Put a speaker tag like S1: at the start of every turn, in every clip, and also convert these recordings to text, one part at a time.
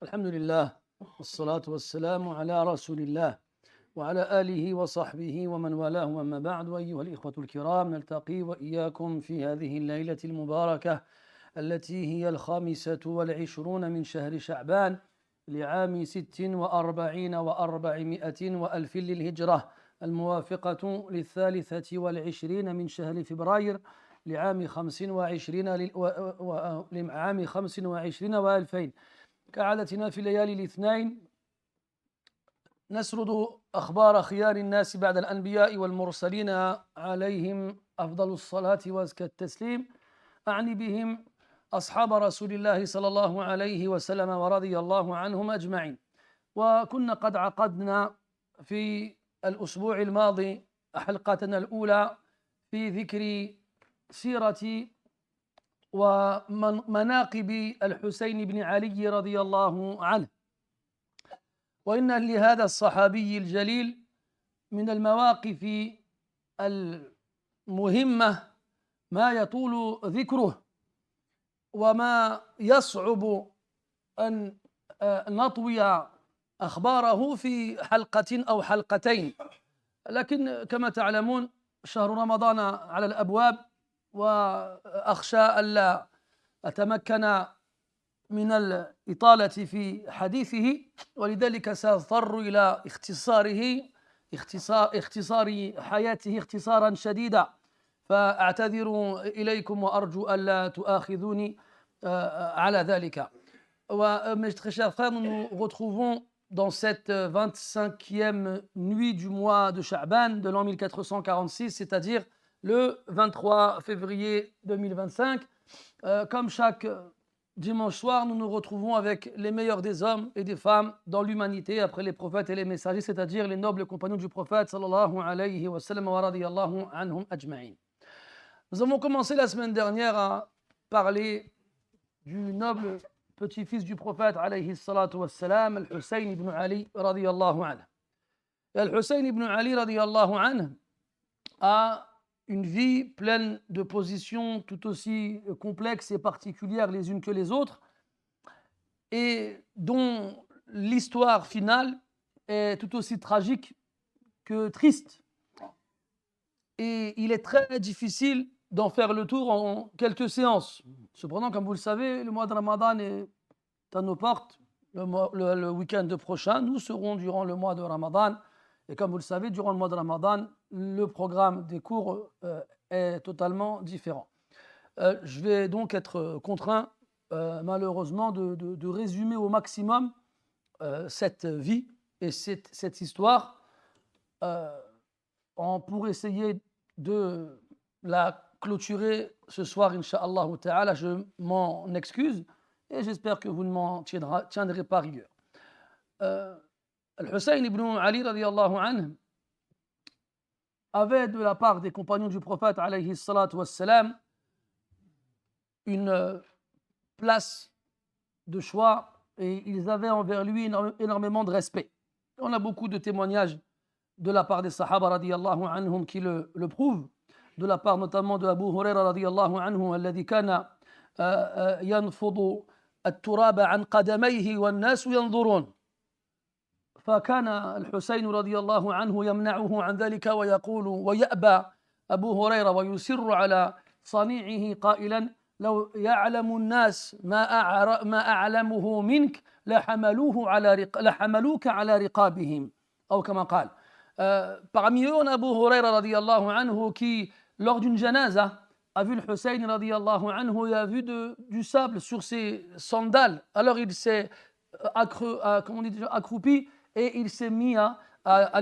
S1: الحمد لله والصلاة والسلام على رسول الله وعلى آله وصحبه ومن والاه وما بعد. أيها الإخوة الكرام، نلتقي وإياكم في هذه الليلة المباركة التي هي 25 من شهر شعبان لعام 46 و400 وألف للهجرة، الموافقة 23 من شهر فبراير لعام 25 و2000. كعادتنا في ليالي الاثنين نسرد أخبار خيار الناس بعد الأنبياء والمرسلين عليهم أفضل الصلاة وأزكى التسليم، أعني بهم أصحاب رسول الله صلى الله عليه وسلم ورضي الله عنهم أجمعين. وكنا قد عقدنا في الأسبوع الماضي حلقتنا الأولى في ذكر سيرة ومناقب الحسين بن علي رضي الله عنه. وإن لهذا الصحابي الجليل من المواقف المهمة ما يطول ذكره وما يصعب أن نطوي أخباره في حلقة أو حلقتين، لكن كما تعلمون شهر رمضان على الأبواب، وأخشى ألا أتمكن من الإطالة في حديثه، ولذلك سأضطر إلى اختصار حياته اختصارا شديدا، فأعتذر إليكم وأرجو ألا تؤاخذوني على ذلك. Mes très chers frères, nous nous retrouvons dans cette 25e nuit du mois de Sha'ban de l'an 1446, c'est-à-dire le 23 février 2025. Comme chaque dimanche soir, nous nous retrouvons avec les meilleurs des hommes et des femmes dans l'humanité après les prophètes et les messagers, c'est-à-dire les nobles compagnons du prophète sallallahu alayhi wa sallam wa radiyallahu anhum ajma'in. Nous avons commencé la semaine dernière à parler du noble petit-fils du prophète alayhi salatu wa salam, Al-Hussein ibn Ali radiyallahu anhu. Al-Hussein ibn Ali radiyallahu anhu a une vie pleine de positions tout aussi complexes et particulières les unes que les autres, et dont l'histoire finale est tout aussi tragique que triste. Et il est très difficile d'en faire le tour en quelques séances. Cependant, comme vous le savez, le mois de Ramadan est à nos portes. Le week-end prochain, nous serons durant le mois de Ramadan. Et comme vous le savez, durant le mois de Ramadan, le programme des cours est totalement différent. Je vais donc être contraint, malheureusement, de résumer au maximum cette vie et cette histoire pour essayer de la clôturer ce soir, Inch'Allah ta'ala. Je m'en excuse et j'espère que vous ne m'en tiendrez pas rigueur. Al-Hussein ibn Ali radiyallahu anhu avait de la part des compagnons du prophète alayhi salatu wassalam une place de choix, et ils avaient envers lui énormément de respect. On a beaucoup de témoignages de la part des sahaba radiyallahu anhum qui le prouvent, de la part notamment de Abu Huraira radiyallahu anhu alladhi kana yanfudu التراب عن قدميه والناس ينظرون، فكان الحسين رضي الله عنه يمنعه عن ذلك ويقول ويأبى أبو هريرة ويسر على صنيعه قائلا لو يعلم الناس ما أعلمه منك لحملوك على رقابهم أو كما قال. Parmi eux, on a Abu Huraira radiyallahu anhu qui, lors d'une janaza, a vu le Hussein radiyallahu anhu et a vu du sable sur ses sandales. Alors il s'est accroupi et il s'est mis à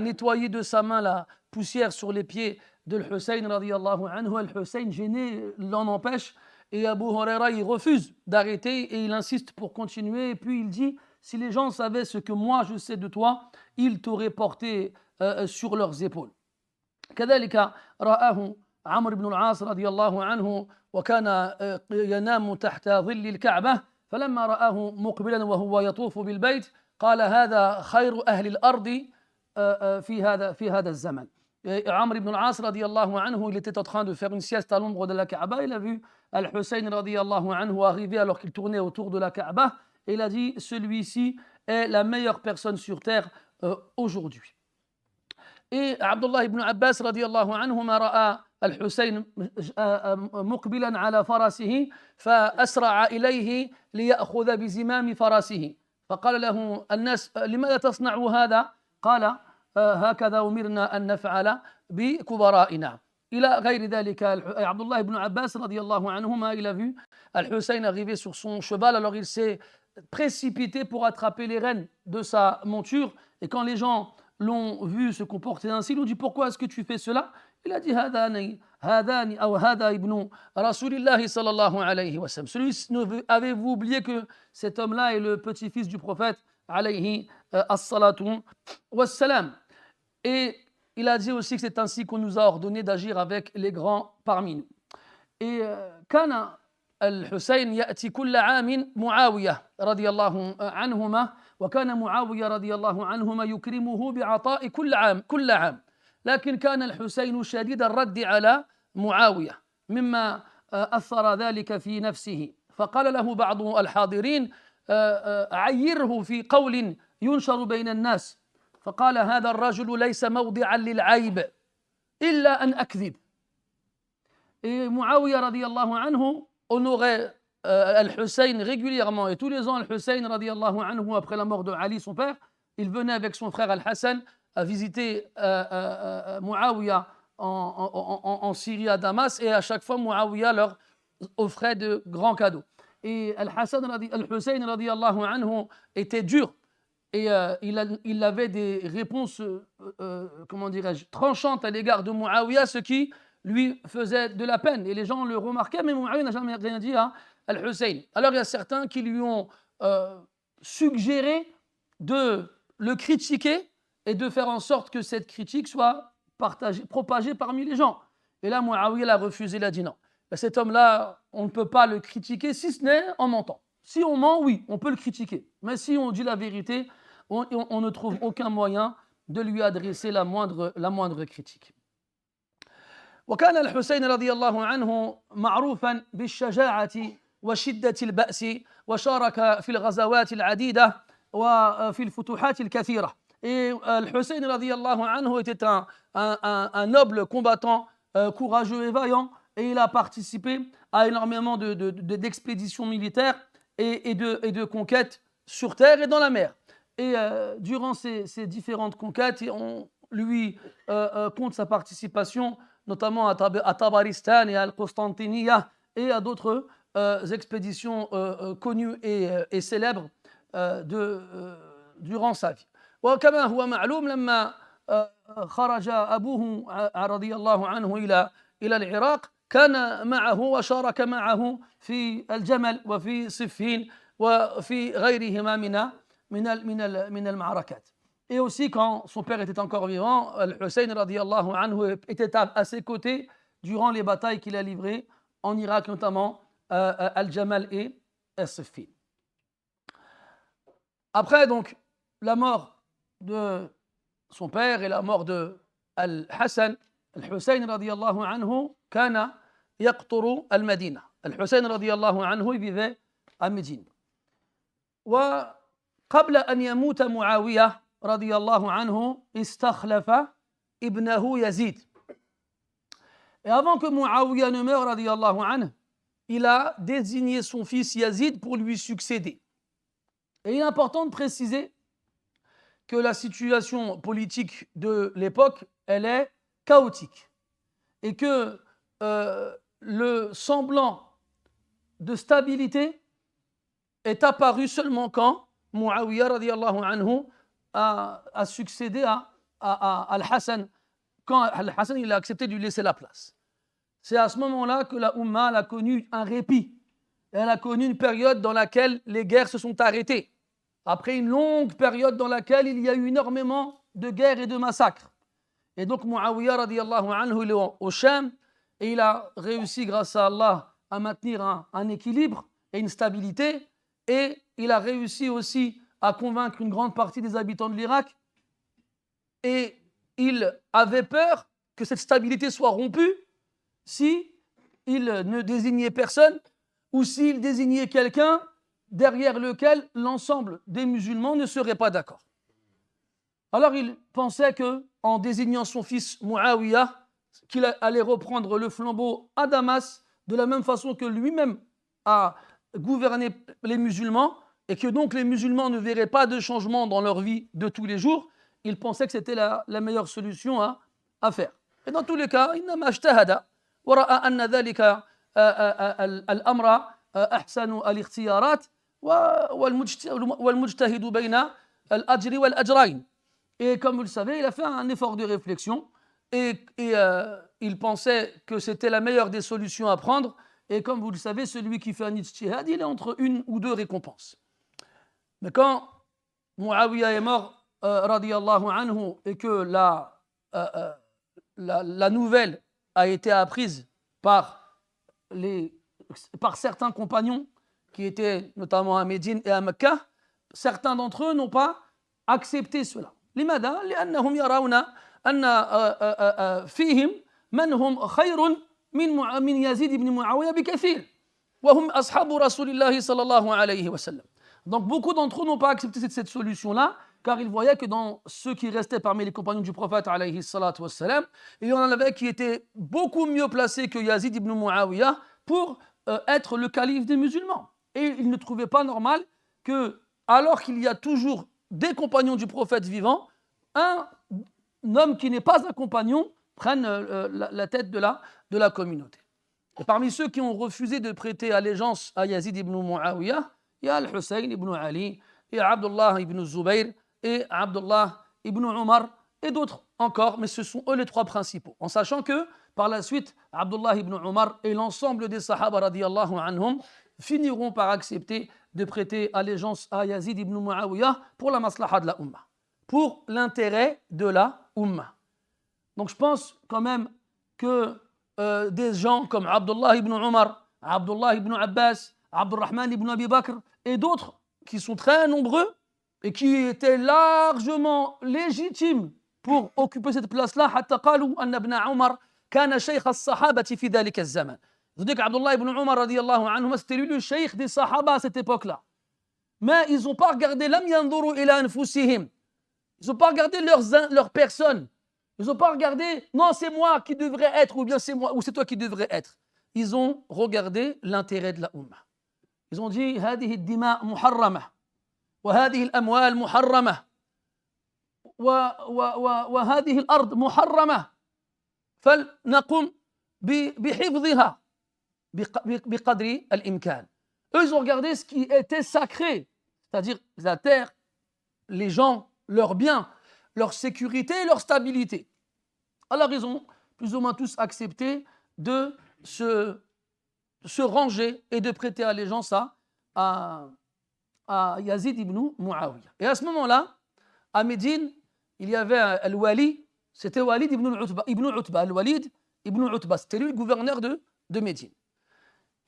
S1: nettoyer de sa main la poussière sur les pieds de Hussein radiyallahu anhu. Le Hussein, gêné, l'en empêche, et Abu Huraira il refuse d'arrêter et il insiste pour continuer, et puis il dit si les gens savaient ce que moi je sais de toi, ils t'auraient porté sur leurs épaules. كذلك رآه عمرو بن العاص رضي الله عنه وكان ينام تحت ظل الكعبة، فلما رآه مقبلا وهو يطوف بالبيت قال هذا خير أهل الأرض في هذا الزمن. Amr ibn al-As radiyallahu anhu, il était en train de faire une sieste à l'ombre de la Kaaba. Il a vu Al-Hussein radiyallahu anhu arriver alors qu'il tournait autour de la Kaaba, et il a dit celui-ci est la meilleure personne sur terre aujourd'hui. Et Abdullah ibn Abbas radiallahu anhuma ra'a الحسين مقبلا على فرسه فأسرع إليه ليأخذ بزمام فرسه فقال له الناس لماذا تصنع هذا؟ قال هكذا أمرنا أن نفعل بكبرائنا إلى غير ذلك. Abdullah ibn Abbas radiallahu anhuma, il a vu Al-Hussein arriver sur son cheval, alors il s'est précipité pour attraper les rênes de sa monture, et quand les gens l'ont vu se comporter ainsi, ils lui ont dit pourquoi est-ce que tu fais cela? Il a dit Hadani ou Hada ibn Rasulillahi sallallahu alayhi wa sallam. Avez-vous oublié que cet homme-là est le petit-fils du prophète alayhi as-salatu was-salam? Et il a dit aussi que c'est ainsi qu'on nous a ordonné d'agir avec les grands parmi nous. Et كان الحسين يأتي كل عام معاوية رضي الله عنهما وكان معاوية رضي الله عنهما يكرمه بعطاء كل عام لكن كان الحسين شديد الرد على معاوية مما أثر ذلك في نفسه فقال له بعض الحاضرين عيره في قول ينشر بين الناس فقال هذا الرجل ليس موضعا للعيب إلا أن أكذب. Et Muawiyah radiallahu anhu honorait Al-Hussein régulièrement, et tous les ans Al-Hussein radiallahu anhu, après la mort de Ali son père, il venait avec son frère Al-Hassan à visiter Muawiyah en Syrie à Damas, et à chaque fois Muawiyah leur offrait de grands cadeaux. Et Al-Hussein radiallahu anhu était dur, et il avait des réponses comment dirais-je, tranchantes à l'égard de Muawiyah, ce qui lui faisait de la peine, et les gens le remarquaient, mais Muawiyah n'a jamais rien dit à Al-Hussein. Alors il y a certains qui lui ont suggéré de le critiquer et de faire en sorte que cette critique soit propagée parmi les gens. Et là, Muawiyah l'a refusé, il a dit non. Cet homme-là, on ne peut pas le critiquer si ce n'est en mentant. Si on ment, oui, on peut le critiquer. Mais si on dit la vérité, on ne trouve aucun moyen de lui adresser la moindre critique. وكان الحسين رضي الله عنه معروفا بالشجاعة وشدة البأس وشارك في الغزوات العديدة وفي الفتوحات الكثيرة. Et Al-Hussein radiallahu anhu était un noble combattant courageux et vaillant, et il a participé à énormément d'expéditions militaires et de conquêtes sur terre et dans la mer. Et durant ces différentes conquêtes, on lui compte sa participation notamment à Tabaristan et à Al-Constantiniya et à d'autres expéditions connues et célèbres durant sa vie. وكما هو معلوم لما خرج أبوه رضي الله عنه إلى العراق كان معه وشارك معه في الجمل وفي صفين وفي غيرهما من المعركات. Et aussi, quand son père était encore vivant, Al-Hussein radiallahu anhu était à ses côtés durant les batailles qu'il a livrées en Irak, notamment Al-Jamal et As-Siffin. Après donc la mort de son père et la mort de Al-Hassan, Al-Hussein radiallahu anhu kana yaqturu al-Madina. Al-Hussein radiallahu anhu, il vivait à Médine. وقبل أن يموت معاوية رضي الله عنه استخلف ابنه يزيد. Et avant que Muawiyah ne meure رضي الله عنه, il a désigné son fils Yazid pour lui succéder. Et il est important de préciser que la situation politique de l'époque, elle est chaotique, et que le semblant de stabilité est apparu seulement quand Muawiyah radiallahu anhu a succédé à Al-Hassan, quand Al-Hassan il a accepté de lui laisser la place. C'est à ce moment-là que la Ummah a connu un répit. Elle a connu une période dans laquelle les guerres se sont arrêtées. Après une longue période dans laquelle il y a eu énormément de guerres et de massacres. Et donc Muawiyah radiallahu anhu, il est au Sham, et il a réussi grâce à Allah à maintenir un équilibre et une stabilité, et il a réussi aussi à convaincre une grande partie des habitants de l'Irak, et il avait peur que cette stabilité soit rompue si il ne désignait personne, ou s'il désignait quelqu'un derrière lequel l'ensemble des musulmans ne seraient pas d'accord. Alors il pensait qu'en désignant son fils Muawiyah, qu'il allait reprendre le flambeau à Damas de la même façon que lui-même a gouverné les musulmans et que donc les musulmans ne verraient pas de changement dans leur vie de tous les jours. Il pensait que c'était la meilleure solution à faire. Et dans tous les cas, إنما اجتهد ورأى أن ذلك الأمر أحسن الاختيارات والمجتهد بين الأجر والأجرين. Et comme vous le savez, il a fait un effort de réflexion et il pensait que c'était la meilleure des solutions à prendre. Et comme vous le savez, celui qui fait un ijtihad, il est entre une ou deux récompenses. Mais quand Muawiyah est mort, radiyallahu anhu, et que la nouvelle a été apprise par certains compagnons qui étaient notamment à Médine et à Mecca, certains d'entre eux n'ont pas accepté cela. لماذا؟ لأنهم يرون أن فيهم من هم خير من يزيد بن معاوية بكثير وهم أصحاب رسول الله صلى الله عليه وسلم. Donc beaucoup d'entre eux n'ont pas accepté cette solution-là, car ils voyaient que dans ceux qui restaient parmi les compagnons du prophète alayhi salatu wassalam, il y en avait qui étaient beaucoup mieux placés que Yazid ibn Muawiyah pour être le calife des musulmans. Et ils ne trouvaient pas normal que, alors qu'il y a toujours des compagnons du prophète vivant, un homme qui n'est pas un compagnon prenne la tête de la communauté. Et parmi ceux qui ont refusé de prêter allégeance à Yazid ibn Muawiyah, il y a Al-Hussein ibn Ali, il y a Abdullah ibn Zubayr, et Abdullah ibn Omar, et d'autres encore, mais ce sont eux les trois principaux. En sachant que, par la suite, Abdullah ibn Omar et l'ensemble des Sahaba radiyallahu anhum finiront par accepter de prêter allégeance à Yazid ibn Muawiyah pour la maslaha de la Ummah, pour l'intérêt de la Ummah. Donc je pense quand même que des gens comme Abdullah ibn Omar, Abdullah ibn Abbas, Abdurrahman ibn Abi Bakr et d'autres qui sont très nombreux et qui étaient largement légitimes pour occuper cette place-là, حتى قالوا أن ابن عمر كان شيخ الصحابة في ذلك الزمن. C'est-à-dire qu'Abdullah ibn Umar radiyallahu anhu, c'était lui le cheikh des sahaba à cette époque-là. Mais ils n'ont pas regardé lam yanzuru ila anfusihim. Ils n'ont pas regardé leur personne. Ils n'ont pas regardé non c'est moi qui devrais être ou bien c'est moi ou c'est toi qui devrais être. Ils ont regardé l'intérêt de la Ummah. Ils ont dit هذه الدماء محرمة وهذه الأموال محرمة وهذه الأرض محرمة فلنقم بحفظها بقدر الإمكان. Eux, ils ont regardé ce qui était sacré, c'est-à-dire la terre, les gens, leurs biens, leur sécurité, leur stabilité. Alors, ils ont plus ou moins tous accepté de se ranger et de prêter allégeance à Yazid ibn Muawiyah. Et à ce moment-là, à Médine, il y avait Al-Wali, c'était Walid ibn Utba, Al-Walid ibn Utba, c'était lui le gouverneur de Médine.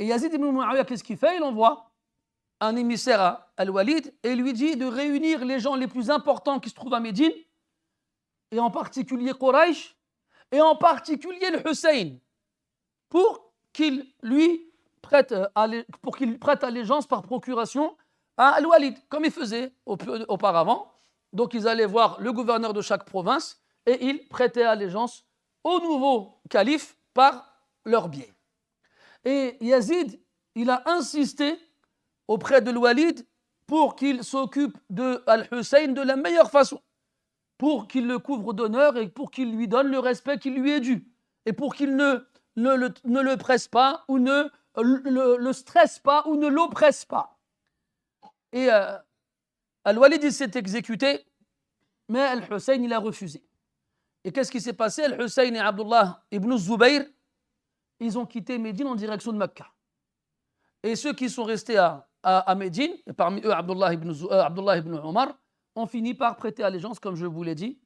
S1: Et Yazid ibn Muawiyah, qu'est-ce qu'il fait? Il envoie un émissaire à Al-Walid et lui dit de réunir les gens les plus importants qui se trouvent à Médine, et en particulier Quraysh, et en particulier le Hussein, pour qu'il prête allégeance par procuration à Al-Walid, comme il faisait auparavant. Donc ils allaient voir le gouverneur de chaque province et ils prêtaient allégeance au nouveau calife par leur biais. Et Yazid, il a insisté auprès de Al-Walid pour qu'il s'occupe de Al-Hussein de la meilleure façon, pour qu'il le couvre d'honneur et pour qu'il lui donne le respect qui lui est dû, et pour qu'il ne le presse pas ou ne le stresse pas ou ne l'oppresse pas. Et Al-Walid, il s'est exécuté, mais Al-Hussein, il a refusé. Et qu'est-ce qui s'est passé? Al-Hussein et Abdullah ibn Zubayr, ils ont quitté Médine en direction de Mecca. Et ceux qui sont restés à Médine, et parmi eux Abdullah ibn Omar, ont fini par prêter allégeance, comme je vous l'ai dit,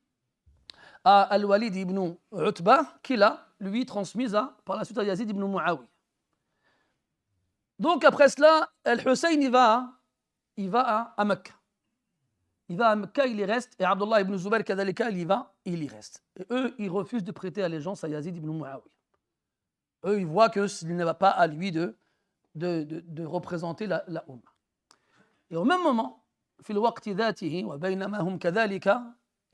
S1: à Al-Walid ibn Utba, qui l'a, lui, transmise par la suite à Yazid ibn Muawiyah. Donc après cela, Al-Hussein, il va à Mecca. Il va à Mecca, il y reste, et Abdullah ibn Zubayr, kadalika, il y reste. Et eux, ils refusent de prêter allégeance à Yazid ibn Muawiyah. Eux, ils voient que ce n'est pas à lui de représenter la Ummah. Et au même moment في الوقت ذاته وبينما هم كذلك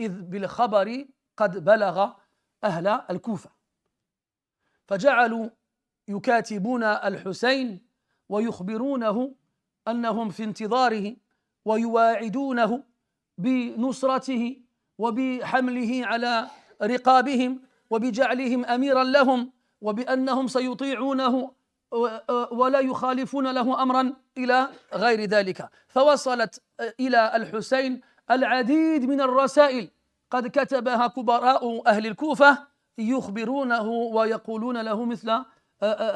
S1: إذ بالخبر قد بلغ أهل الكوفة فجعلوا يكاتبون الحسين ويخبرونه أنهم في انتظاره ويواعدونه بنصرته وبحمله على رقابهم وبجعلهم أميرا لهم وبأنهم سيطيعونه ولا يخالفون له أمرا إلى غير ذلك. فوصلت إلى الحسين العديد من الرسائل قد كتبها كبراء أهل الكوفة يخبرونه ويقولون له مثل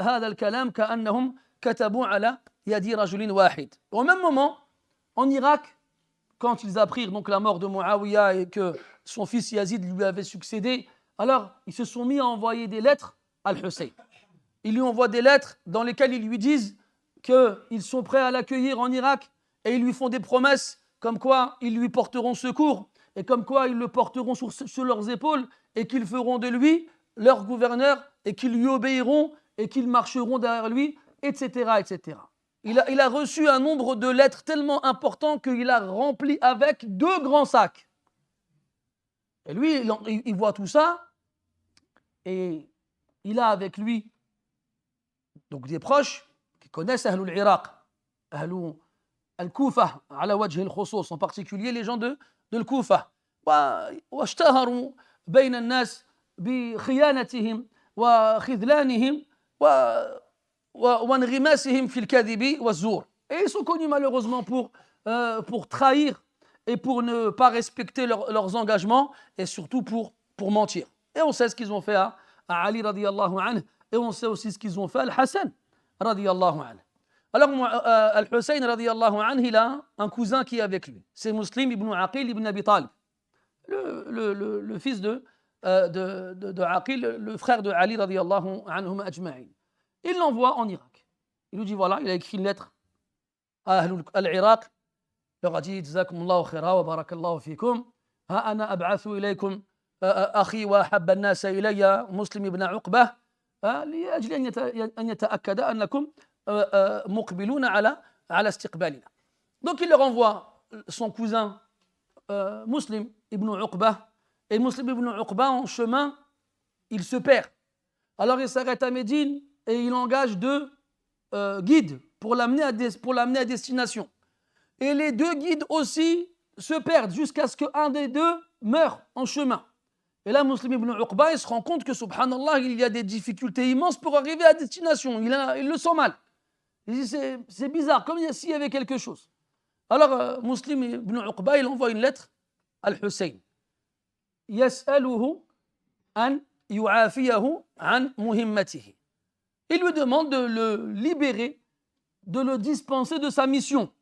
S1: هذا الكلام كأنهم كتبوا على يد رجل واحد. Au même moment, en Irak, quand ils apprirent donc la mort de Muawiyah et que son fils Yazid lui avait succédé, alors ils se sont mis à envoyer des lettres à Al-Hussein. Ils lui envoient des lettres dans lesquelles ils lui disent qu'ils sont prêts à l'accueillir en Irak et ils lui font des promesses comme quoi ils lui porteront secours et comme quoi ils le porteront sur leurs épaules et qu'ils feront de lui leur gouverneur et qu'ils lui obéiront et qu'ils marcheront derrière lui, etc. etc. Il a reçu un nombre de lettres tellement important qu'il a rempli avec 2 grands sacs. Et lui, il voit tout ça et il a avec lui donc des proches qui connaissent Ahlul Iraq, Ahlul Al-Koufa, ala wajh al-khusus, en particulier les gens de Al-Koufa. واشتهروا بين الناس بخيانتهم وخذلانهم وانغماسهم في الكذب والزور. Et ils sont connus malheureusement pour trahir et pour ne pas respecter leurs engagements et surtout pour mentir. Et on sait ce qu'ils ont fait à Ali radiyallahu anhu et on sait aussi ce qu'ils ont fait à Al-Hassan radiyallahu anhu. Alors Al-Hussein radiyallahu anhu, il a un cousin qui est avec lui. C'est Muslim ibn Aqil ibn Abi Talib, le fils de Aqil, le frère de Ali radiyallahu anhum ajma'in. Il l'envoie en Irak. Il lui dit voilà, il a écrit une lettre à Al-Iraq. Il leur a dit jazakumullahu khaira wa barakallahu fikum. Ha ana ab'athu ilaykum أخي وأحب الناس إلي مسلم بن عقبة لأجل أن يتأكد أنكم مقبلون على استقبالنا. Donc il leur envoie son cousin Muslim ibn Uqba, et Muslim ibn Uqba en chemin il se perd. Alors il s'arrête à Médine et il engage 2 guides pour l'amener à destination. Et les 2 guides aussi se perdent jusqu'à ce qu'un des 2 meure en chemin. Et là, Muslim ibn Uqba, il se rend compte que, subhanallah, il y a des difficultés immenses pour arriver à destination. Il le sent mal. Il dit, c'est bizarre, comme s'il y avait quelque chose. Alors, Muslim ibn Uqba, il envoie une lettre à Al-Hussein. Yas'aluhu an yu'afiyahu an muhimmatihi. Il lui demande de le libérer, de le dispenser de sa mission.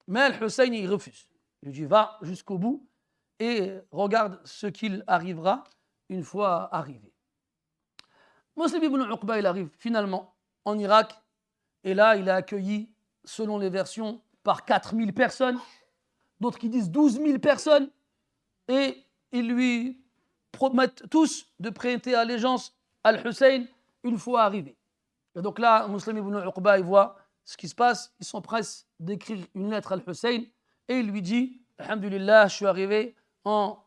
S1: Mais Al-Hussein, il refuse. Il lui dit, va jusqu'au bout et regarde ce qu'il arrivera une fois arrivé. Muslim ibn Uqba, il arrive finalement en Irak et là, il est accueilli, selon les versions, par 4000 personnes, d'autres qui disent 12 000 personnes, et ils lui promettent tous de prêter allégeance à Al-Hussein une fois arrivé. Et donc là, Muslim ibn Uqba, il voit ce qui se passe, il s'empresse d'écrire une lettre à Al-Hussein et il lui dit « Alhamdulillah, je suis arrivé en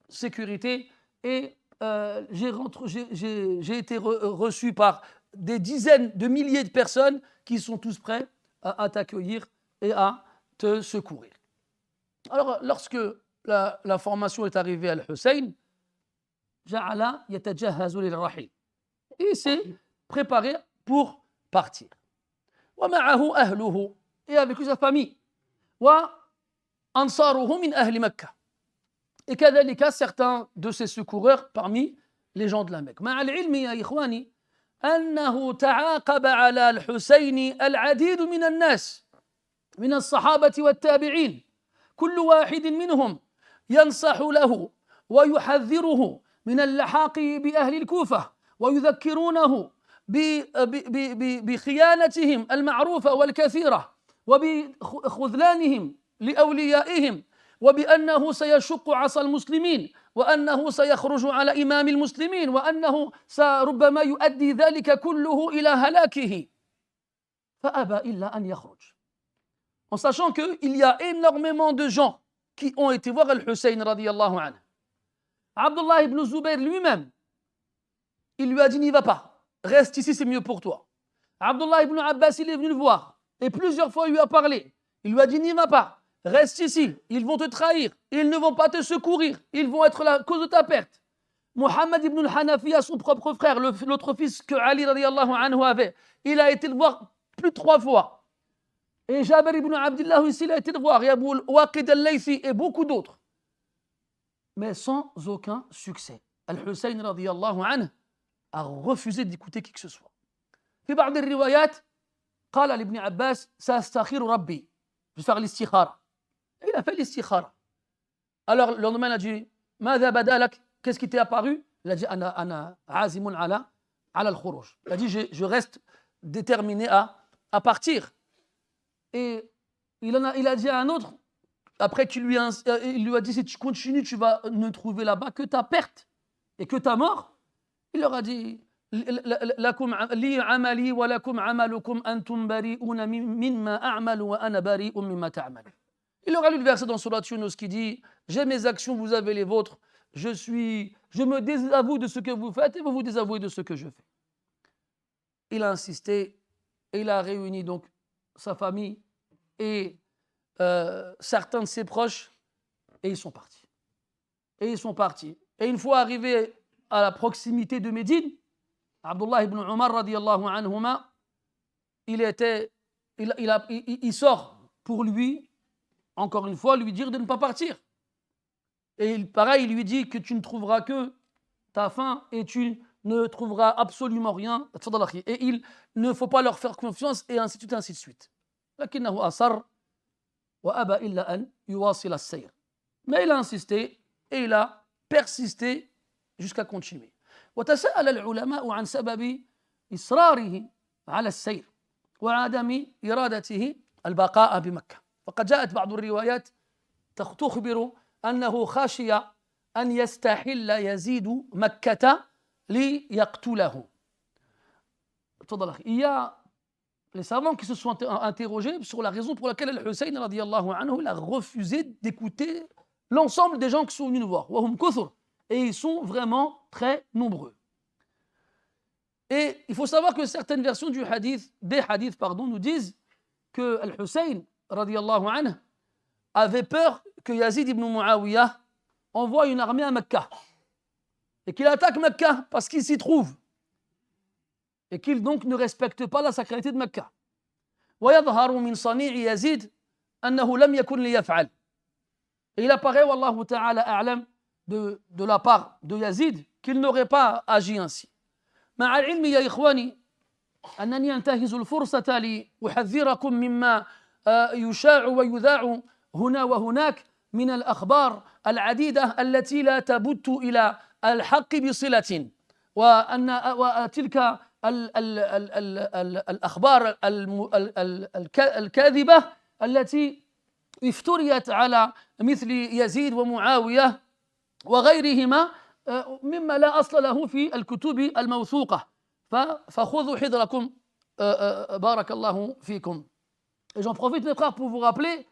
S1: sécurité et j'ai été reçu par des dizaines de milliers de personnes qui sont tous prêts à t'accueillir et à te secourir. » Alors, lorsque l'information est arrivée à Al-Hussein, Ja'ala yatajahazu lil-rahil. Il s'est préparé pour partir. Wa ma'ahu ahluhu, et avec lui sa famille. Wa ansaruhu min ahli Makkah. Et kadhalika certains de ses secoureurs parmi les gens de la Mecque. مع العلم يا إخواني أنه تعاقب على الحسين العديد من الناس من الصحابة والتابعين كل واحد منهم ينصح له ويحذره من اللحاق بأهل الكوفة ويذكرونه بخيانتهم المعروفة والكثيرة وبخذلانهم لأوليائهم وبأنه سيشق عصا المسلمين وأنه سيخرج على إمام المسلمين وأنه ربما يؤدي ذلك كله إلى هلاكه فأبى إلا أن يخرج. en sachant qu'il y a énormément de gens qui ont été voir Al-Hussein radiyallahu anhu. Abdullah ibn Zubayr lui-même, il lui a dit n'y va pas, reste ici, c'est mieux pour toi. Abdullah ibn Abbas, il est venu le voir et plusieurs fois il lui a parlé. Il lui a dit n'y va pas, reste ici, ils vont te trahir, ils ne vont pas te secourir, ils vont être la cause de ta perte. Muhammad ibn al-Hanafi a son propre frère, l'autre fils que Ali radiyallahu anhu avait. Il a été le voir plus de 3 fois. Et Jabir ibn Abdullah aussi, il a été le voir. Et Abu Waqid al-Laythi et beaucoup d'autres. Mais sans aucun succès. Al-Hussein radiyallahu anhu a refusé d'écouter qui que ce soit. في بعض الروايات قال لابن عباس سأستخير ربي. Je vais faire l'istikhara. Et il a fait l'istikhara. Alors le lendemain, il a dit ماذا بدا لك? Qu'est-ce qui t'est apparu? Il a dit أنا عازم على الخروج. Il a dit je reste déterminé à partir. Et il a dit à un autre, après qu'il lui a dit si tu continues, tu vas ne trouver là-bas que ta perte et que ta mort. Il leur a dit لكم لي عملي ولكم عملكم أنتم بريئون مما أعمل وأنا بريء مما تعمل. Il leur a lu le verset dans Surat Yunus qui dit j'ai mes actions, vous avez les vôtres. Je me désavoue de ce que vous faites et vous vous désavouez de ce que je fais. Il a insisté et il a réuni donc sa famille et certains de ses proches et ils sont partis. Et une fois arrivés à la proximité de Médine, Abdullah ibn Umar radiyallahu anhuma, il sort pour lui, encore une fois, lui dire de ne pas partir. Et pareil, il lui dit que tu ne trouveras que ta faim et tu ne trouveras absolument rien. Et il ne faut pas leur faire confiance et ainsi de suite, ainsi de suite. لكنه أصر وأبى إلا أن يواصل السير. Mais il a insisté et il a persisté jusqu'à continuer. وتساءل العلماء عن سبب إصراره على السير وعدم إرادته البقاء بمكة. فقد جاءت بعض الروايات تخبر أنه خشي أن يستحل يزيد مكة ليقتله. Il y a les savants qui se sont interrogés sur la raison pour laquelle Al-Hussein radiyallahu anhu il a refusé d'écouter l'ensemble des gens qui sont venus nous voir. Et ils sont vraiment très nombreux. Et il faut savoir que certaines versions des hadiths, nous disent que Al-Hussein radiyallahu anhu avait peur que Yazid ibn Muawiyah envoie une armée à Mecca et qu'il attaque Mecca parce qu'il s'y trouve et qu'il donc ne respecte pas la sacralité de Mecca. ويظهر من صنيع يزيد أنه لم يكن ليفعل. Et il apparaît, wallahu ta'ala a'lam, de la part de Yazid qu'il n'aurait pas agi ainsi. مع العلم يا إخواني أنني أنتهز الفرصة لأحذركم مما يشاع ويذاع هنا وهناك من الأخبار العديدة التي لا تبت إلى الحق بصلة وتلك الأخبار الكاذبة التي افتريت على مثل يزيد ومعاوية وغيرهما مما لا أصل له في الكتب الموثوقة فخذوا حذركم بارك الله فيكم. Et j'en profite mes frères pour vous rappeler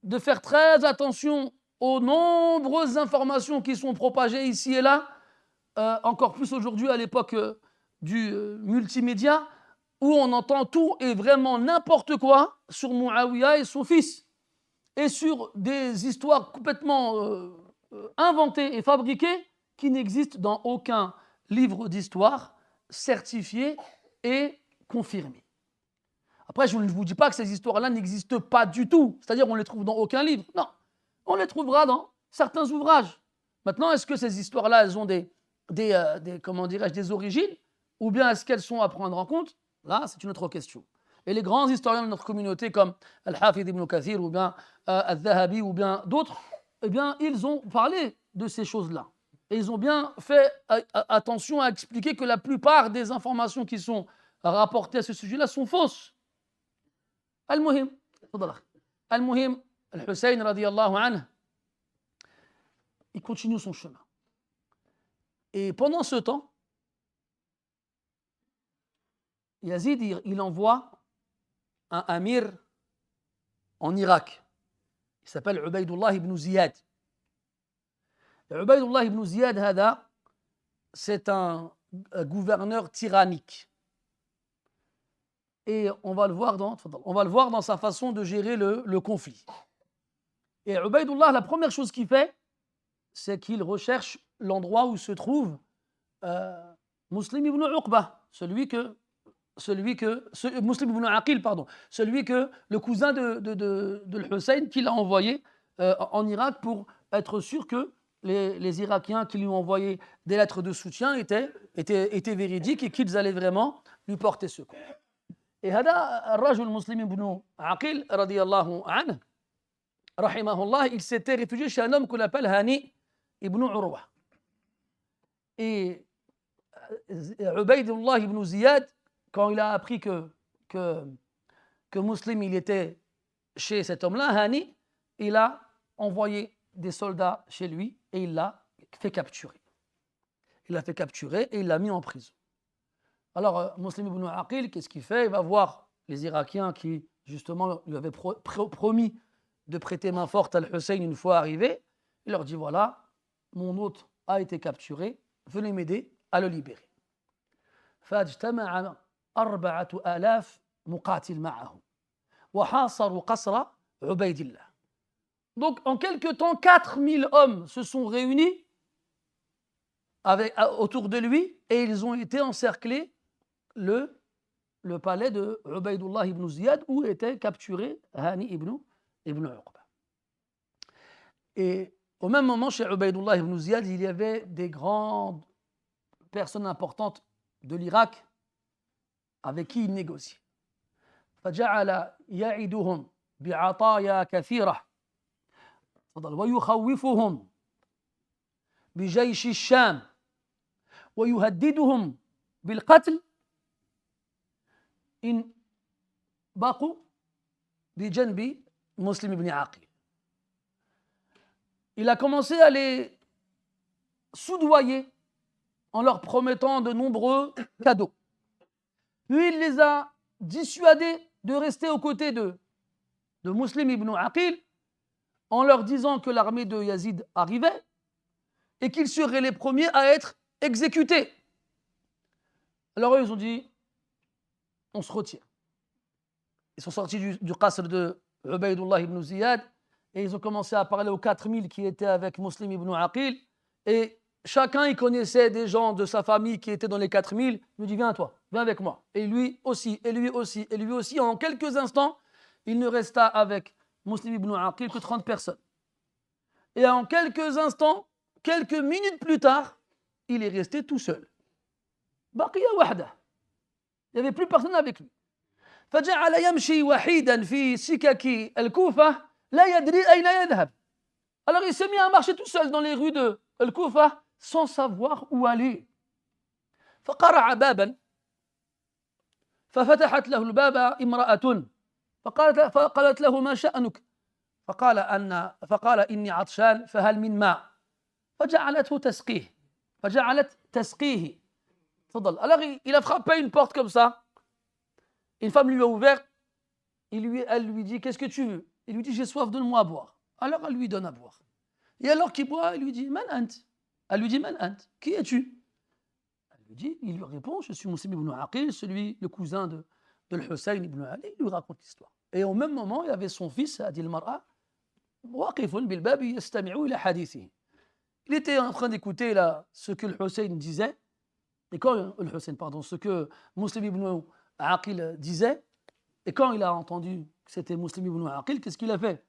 S1: de faire très attention aux nombreuses informations qui sont propagées ici et là, encore plus aujourd'hui à l'époque du multimédia, où on entend tout et vraiment n'importe quoi sur Muawiyah et son fils, et sur des histoires complètement inventées et fabriquées qui n'existent dans aucun livre d'histoire certifié et confirmé. Après, je ne vous dis pas que ces histoires-là n'existent pas du tout, c'est-à-dire on ne les trouve dans aucun livre. Non, on les trouvera dans certains ouvrages. Maintenant, est-ce que ces histoires-là, elles ont des origines, ou bien est-ce qu'elles sont à prendre en compte? Là, c'est une autre question. Et les grands historiens de notre communauté, comme Al-Hafid ibn Kathir, ou bien Al-Dhahabi, ou bien d'autres, eh bien, ils ont parlé de ces choses-là. Et ils ont bien fait attention à expliquer que la plupart des informations qui sont rapportées à ce sujet-là sont fausses. Al-Muhim, Al-Hussein radiyallahu anhu, il continue son chemin. Et pendant ce temps, Yazid, il envoie un amir en Irak. Il s'appelle Ubaydullah ibn Ziyad. Et Ubaydullah ibn Ziyad, c'est un gouverneur tyrannique. Et on va le voir dans sa façon de gérer le conflit. Et Ubaydullah, la première chose qu'il fait, c'est qu'il recherche l'endroit où se trouve Muslim ibn Uqba, Muslim ibn Aqil, celui que le cousin de Hussein qu'il a envoyé en Irak pour être sûr que les Irakiens qui lui ont envoyé des lettres de soutien étaient véridiques et qu'ils allaient vraiment lui porter secours. Et هذا الرجل Muslim ibn Aqil radiyallahu anhu rahimahullah, il s'était réfugié chez un homme qu'on appelle Hani ibn Urwa. Et Ubaydullah ibn Ziyad, quand il a appris que Muslim il était chez cet homme-là, Hani, il a envoyé des soldats chez lui et il l'a fait capturer. Il l'a fait capturer et il l'a mis en prison. Alors, Muslim ibn Aqil, qu'est-ce qu'il fait? Il va voir les Irakiens qui, justement, lui avaient promis de prêter main forte à Al-Hussein une fois arrivé. Il leur dit, voilà, mon hôte a été capturé, venez m'aider à le libérer. فاجتمع 4000 مقاتل معه وحاصروا قصر عبيد الله. Donc, en quelque temps, 4000 hommes se sont réunis autour de lui et ils ont été encerclés le palais de Ubaydullah ibn Ziyad où était capturé Hani ibn Uqba. Et au même moment, chez Ubaydullah ibn Ziyad, il y avait des grandes personnes importantes de l'Irak avec qui il négociait. فجعل يعدهم بعطايا كثيرة ويخوفهم بجيش الشام ويهددهم بالقتل إن بقوا بجنب مسلم ibn Aqil. Il a commencé à les soudoyer en leur promettant de nombreux cadeaux. Puis il les a dissuadés de rester aux côtés de Muslim ibn Aqil en leur disant que l'armée de Yazid arrivait et qu'ils seraient les premiers à être exécutés. Alors eux, ils ont dit, on se retire. Ils sont sortis du qasr de Ubaydullah ibn Ziyad et ils ont commencé à parler aux 4000 qui étaient avec Muslim ibn Aqil et chacun, il connaissait des gens de sa famille qui étaient dans les 4000. Il lui dit, viens toi, viens avec moi. Et lui aussi, et lui aussi, et lui aussi. En quelques instants, il ne resta avec Muslim ibn Aqil que 30 personnes. Et en quelques instants, quelques minutes plus tard, il est resté tout seul. Baqiya wahda. Il n'y avait plus personne avec lui. فجعل يمشي وحيدا في سكك الكوفة لا يدري أين يذهب. Alors il s'est mis à marcher tout seul dans les rues de Al-Koufa sans savoir où aller. فقرع بابا ففتحت له الباب امرأة فقالت له ما شأنك فقال إني عطشان فهل من ماء فجعلت تسقيه. Alors il a frappé une porte comme ça. Une femme lui a ouvert. Elle lui dit, qu'est-ce que tu veux? Il lui dit, j'ai soif, donne-moi à boire. Alors elle lui donne à boire. Et alors qu'il boit, elle lui dit, Man ant? Elle lui dit, Man ant? Qui es-tu? Il lui répond, je suis Muslim ibn Aqil, le cousin de Hussein ibn Ali. Il lui raconte l'histoire. Et au même moment, il y avait son fils, Adil Mar'a, waqifun bil bab yastami'u ila hadithi. Il était en train d'écouter ce que le Hussein disait, ce que Muslim ibn Aqil disait, et quand il a entendu que c'était Muslim ibn Aqil, qu'est-ce qu'il a fait?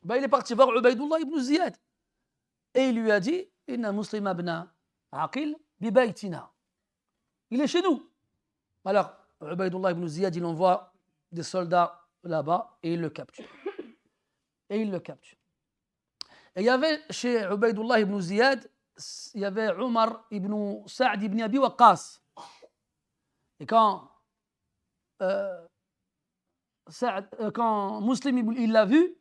S1: Il est parti voir Ubaydullah ibn Ziyad. Et il lui a dit, Inna Muslim ibn Aqil bi baytina. Il est chez nous. Alors, Ubaydullah ibn Ziyad, il envoie des soldats là-bas et il le capture. Et il y avait chez Ubaydullah ibn Ziyad, il y avait Omar ibn Sa'd ibn Abi Waqqas. Et quand Muslim il l'a vu,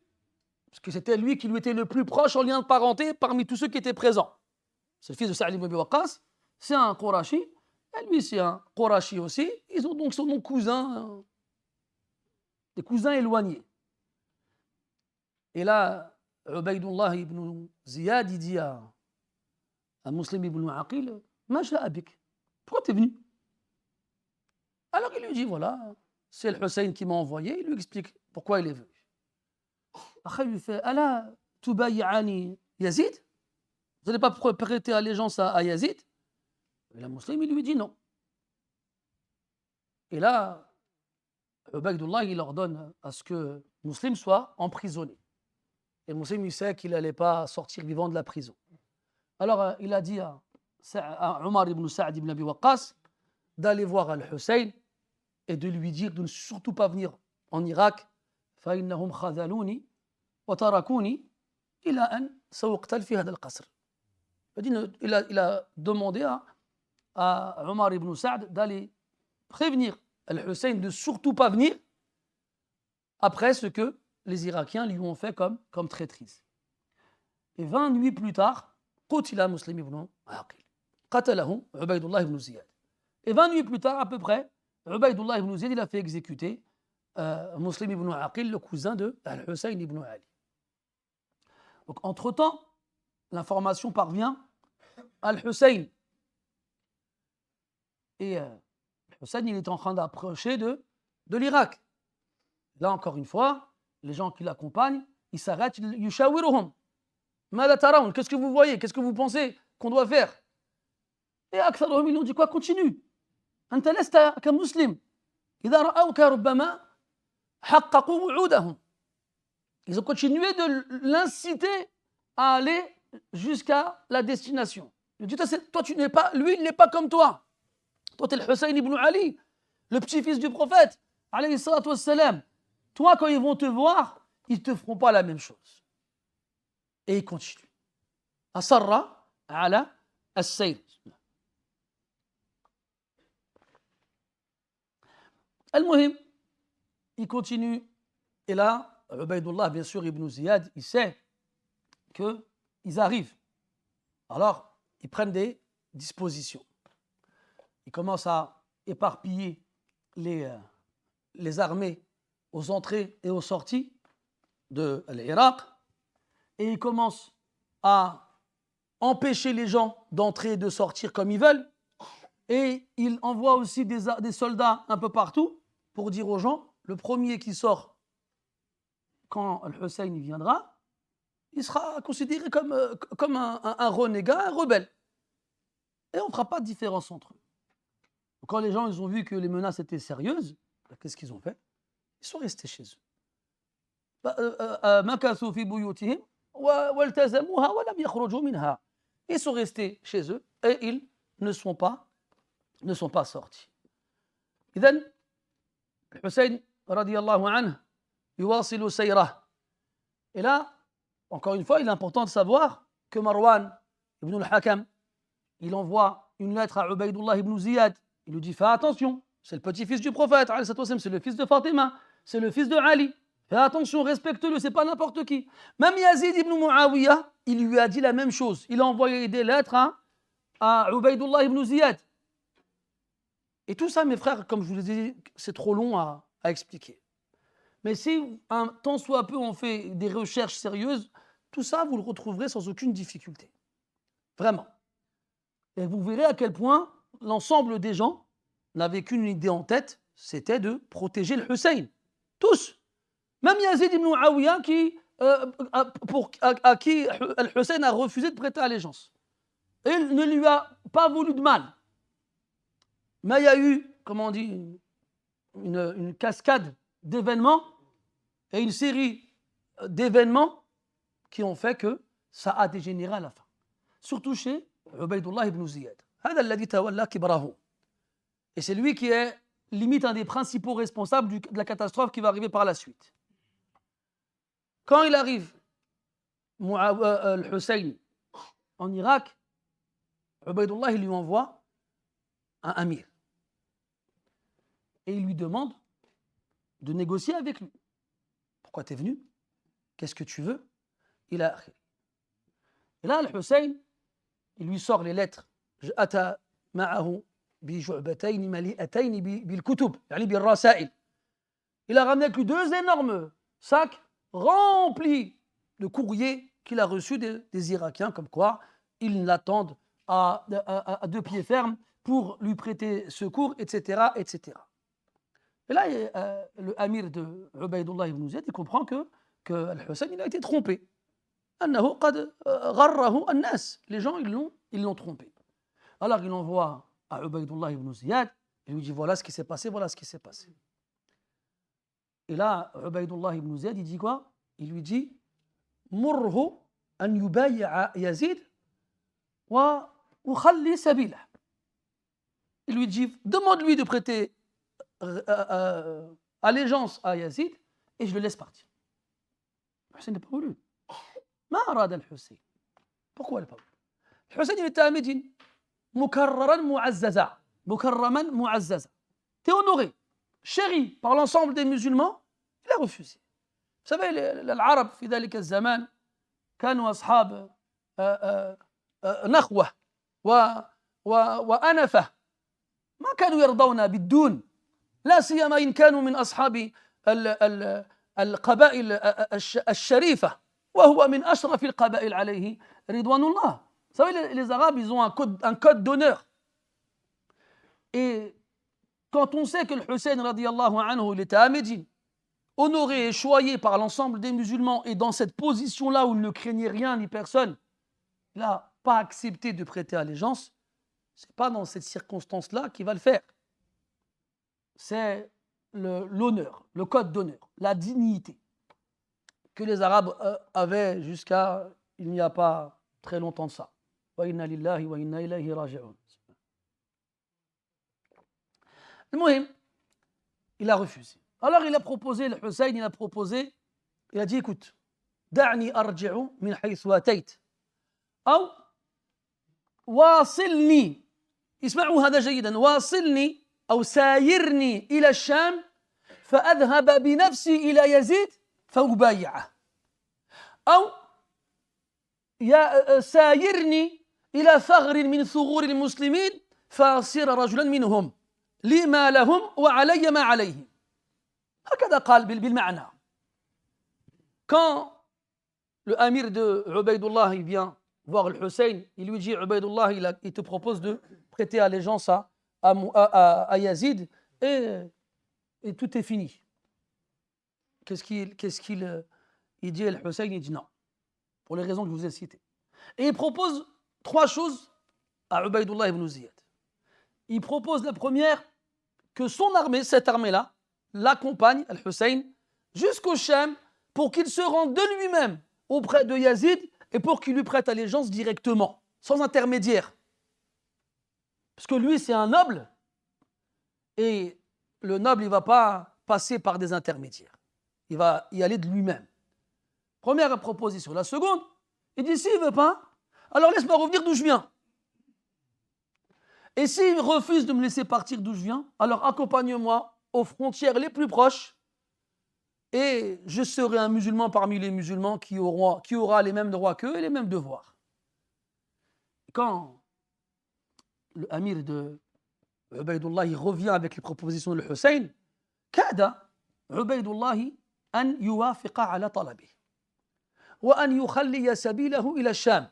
S1: parce que c'était lui qui lui était le plus proche en lien de parenté parmi tous ceux qui étaient présents. C'est le fils de Sa'd ibn Abi Waqqas, c'est un Qurashi, et lui c'est un Qurashi aussi. Ils ont donc son cousins, des cousins éloignés. Et là, Ubaydullah ibn Ziyad, il dit à Muslim ibn Aqil, Ma ja'abik, pourquoi tu es venu? Alors il lui dit, voilà, c'est le Hussein qui m'a envoyé, il lui explique pourquoi il est venu. Après, il lui fait, Ala tubay'ani Yazid? Vous n'allez pas prêter allégeance à Yazid? Et la Muslim, il lui dit non. Et là, Ubaydullah, il ordonne à ce que Muslim soit emprisonné. Et Muslim, il sait qu'il n'allait pas sortir vivant de la prison. Alors, il a dit à Omar ibn Sa'd ibn Abi Waqqas d'aller voir Al-Hussein et de lui dire de ne surtout pas venir en Irak. فإنهم خذلوني وتركوني إلى أن سأقتل في هذا القصر. Il a demandé à Omar ibn Sa'd d'aller prévenir Al-Hussein de ne surtout pas venir après ce que les Irakiens lui ont fait comme traîtrise. Et 20 nuits plus tard, قتل مسلم ibn Aqil. قتله Ubaydullah ibn Ziyad. Et 20 nuits plus tard, à peu près, Ubaydullah ibn Ziyad, il a fait exécuter Muslim ibn Aqil, le cousin de Al-Hussein ibn Ali. Donc, entre-temps, l'information parvient à Al-Hussein. Et Al-Hussein, il est en train d'approcher de l'Irak. Là, encore une fois, les gens qui l'accompagnent, ils s'arrêtent, yushawiruhum. Mada tarawn, qu'est-ce que vous voyez? Qu'est-ce que vous pensez qu'on doit faire? Et aktharuhum, ils ont dit quoi? Continue. Anta lasta ka muslim. Idha ra'awka rubbama haqqaqu wu'udahum. Ils ont continué de l'inciter à aller jusqu'à la destination. Il dit, toi, tu n'es pas, lui, il n'est pas comme toi. Toi, tu es le Hussein ibn Ali, le petit-fils du prophète, alayhi salatu wassalam. Toi, quand ils vont te voir, ils ne te feront pas la même chose. Et il continue. Asarra ala as-sayr. Al-Muhim, il continue. Et là, Ubaydullah, bien sûr, ibn Ziyad, il sait qu'ils arrivent. Alors, ils prennent des dispositions. Ils commencent à éparpiller les armées aux entrées et aux sorties de l'Irak. Et ils commencent à empêcher les gens d'entrer et de sortir comme ils veulent. Et ils envoient aussi des soldats un peu partout pour dire aux gens, le premier qui sort quand Al-Hussein viendra, il sera considéré comme un renégat, un rebelle. Et on ne fera pas de différence entre eux. Quand les gens ils ont vu que les menaces étaient sérieuses, qu'est-ce qu'ils ont fait? Ils sont restés chez eux. Ils sont restés chez eux et ils ne sont pas sortis. إذن الحسين رضي الله عنه يواصل سيره. Et là, encore une fois, il est important de savoir que Marwan ibn al-Hakam, il envoie une lettre à Ubaydullah ibn Ziyad. Il lui dit, fais attention, c'est le petit-fils du prophète, c'est le fils de Fatima, c'est le fils de Ali. Fais attention, respecte-le, c'est pas n'importe qui. Même Yazid ibn Muawiyah, il lui a dit la même chose. Il a envoyé des lettres à Ubaydullah ibn Ziyad. Et tout ça, mes frères, comme je vous l'ai dit, c'est trop long à expliquer. Mais si un tant soit peu on fait des recherches sérieuses, tout ça, vous le retrouverez sans aucune difficulté. Vraiment. Et vous verrez à quel point l'ensemble des gens n'avaient qu'une idée en tête, c'était de protéger le Hussein. Tous. Même Yazid ibn Muawiyah à qui Al-Hussein a refusé de prêter allégeance. Il ne lui a pas voulu de mal. Mais il y a eu, comment on dit, une cascade d'événements et une série d'événements qui ont fait que ça a dégénéré à la fin. Surtout chez Ubaydullah ibn Ziyad. Et c'est lui qui est limite un des principaux responsables de la catastrophe qui va arriver par la suite. Quand il arrive, Al-Hussein en Irak, Ubaydullah il lui envoie un amir. Et il lui demande de négocier avec lui. Pourquoi tu es venu? Qu'est-ce que tu veux? Et là, Al-Hussein, il lui sort les lettres. أتى معه بجعبتين مليئتين بالكتب يعني بالرسائل. Il a ramené avec lui 2 énormes sacs remplis de courrier qu'il a reçu des Irakiens, comme quoi ils l'attendent à deux pieds fermes pour lui prêter secours, etc. etc. Et là, le amir de Ubaydullah ibn Ziyad, il comprend que Al-Hussein, il a été trompé. أنه قد غره الناس. Les gens, ils l'ont trompé. Alors, il envoie à Ubaydullah ibn Ziyad, il lui dit, voilà ce qui s'est passé, voilà ce qui s'est passé. Et là, Ubaydullah ibn Ziyad, il dit quoi? Il lui dit, مره أن يبايع يزيد وخلي سبيله. Il lui dit, demande-lui de prêter allégeance à Yazid et je le laisse partir. Hussein n'a pas voulu. ما أراد الحسين. Pourquoi il n'a pas voulu? Hussein, il était à Médine. مكررا معززا. مكرما معززا. T'es honoré, chéri par l'ensemble des musulmans. Il a refusé. Vous savez, العرب في ذلك الزمان كانوا أصحاب نخوة وأنفة. ما كانوا يرضون بالدون، لا سيما إن كانوا من أصحاب القبائل الشريفة وهو من أشرف القبائل عليه رضوان الله. Vous savez, les Arabes, ils ont un code d'honneur. Et quand on sait que le Hussein, radiallahu anhu, il était à Médine, honoré et choyé par l'ensemble des musulmans, et dans cette position-là où il ne craignait rien ni personne, il n'a pas accepté de prêter allégeance. Ce n'est pas dans cette circonstance-là qu'il va le faire. C'est l'honneur, le code d'honneur, la dignité que les Arabes avaient jusqu'à il n'y a pas très longtemps de ça. Wa inna lillahi wa inna ilayhi raji'un. Le muhim, il a refusé. Alors il a proposé, le Hussein, il a dit, écoute, da'ni arji'u min haythu atayt, ou واصلني. اسمعوا هذا جيدا. واصلني أو سايرني إلى الشام فأذهب بنفسي إلى يزيد فأبايعه، أو سايرني إلى ثغر من ثغور المسلمين فأصير رجلا منهم لي ما لهم وعلي ما عليهم. هكذا قال بالمعنى. Quand le amir de Ubaydullah il vient voir le Hussein, il lui dit, Ubaydullah, il te propose de prêter allégeance à Yazid et tout est fini. Qu'est-ce qu'il dit, le Hussein? Il dit non, pour les raisons que je vous ai citées. Et il propose trois choses à Ubaydullah ibn Ziyad. Il propose la première, que son armée, cette armée-là, l'accompagne, al Hussein, jusqu'au Sham pour qu'il se rende de lui-même auprès de Yazid et pour qu'il lui prête allégeance directement, sans intermédiaire. Parce que lui, c'est un noble, et le noble, il ne va pas passer par des intermédiaires. Il va y aller de lui-même. Première proposition. La seconde, il dit, s'il ne veut pas, alors laisse-moi revenir d'où je viens. Et s'il refuse de me laisser partir d'où je viens, alors accompagne-moi aux frontières les plus proches, et je serai un musulman parmi les musulmans qui aura les mêmes droits qu'eux et les mêmes devoirs. Quand le amir de Ubaydullah revient avec les propositions de Hussein, كاد عبيدullah أن يوافق على طلبه وأن يخلي سبيله إلى الشام،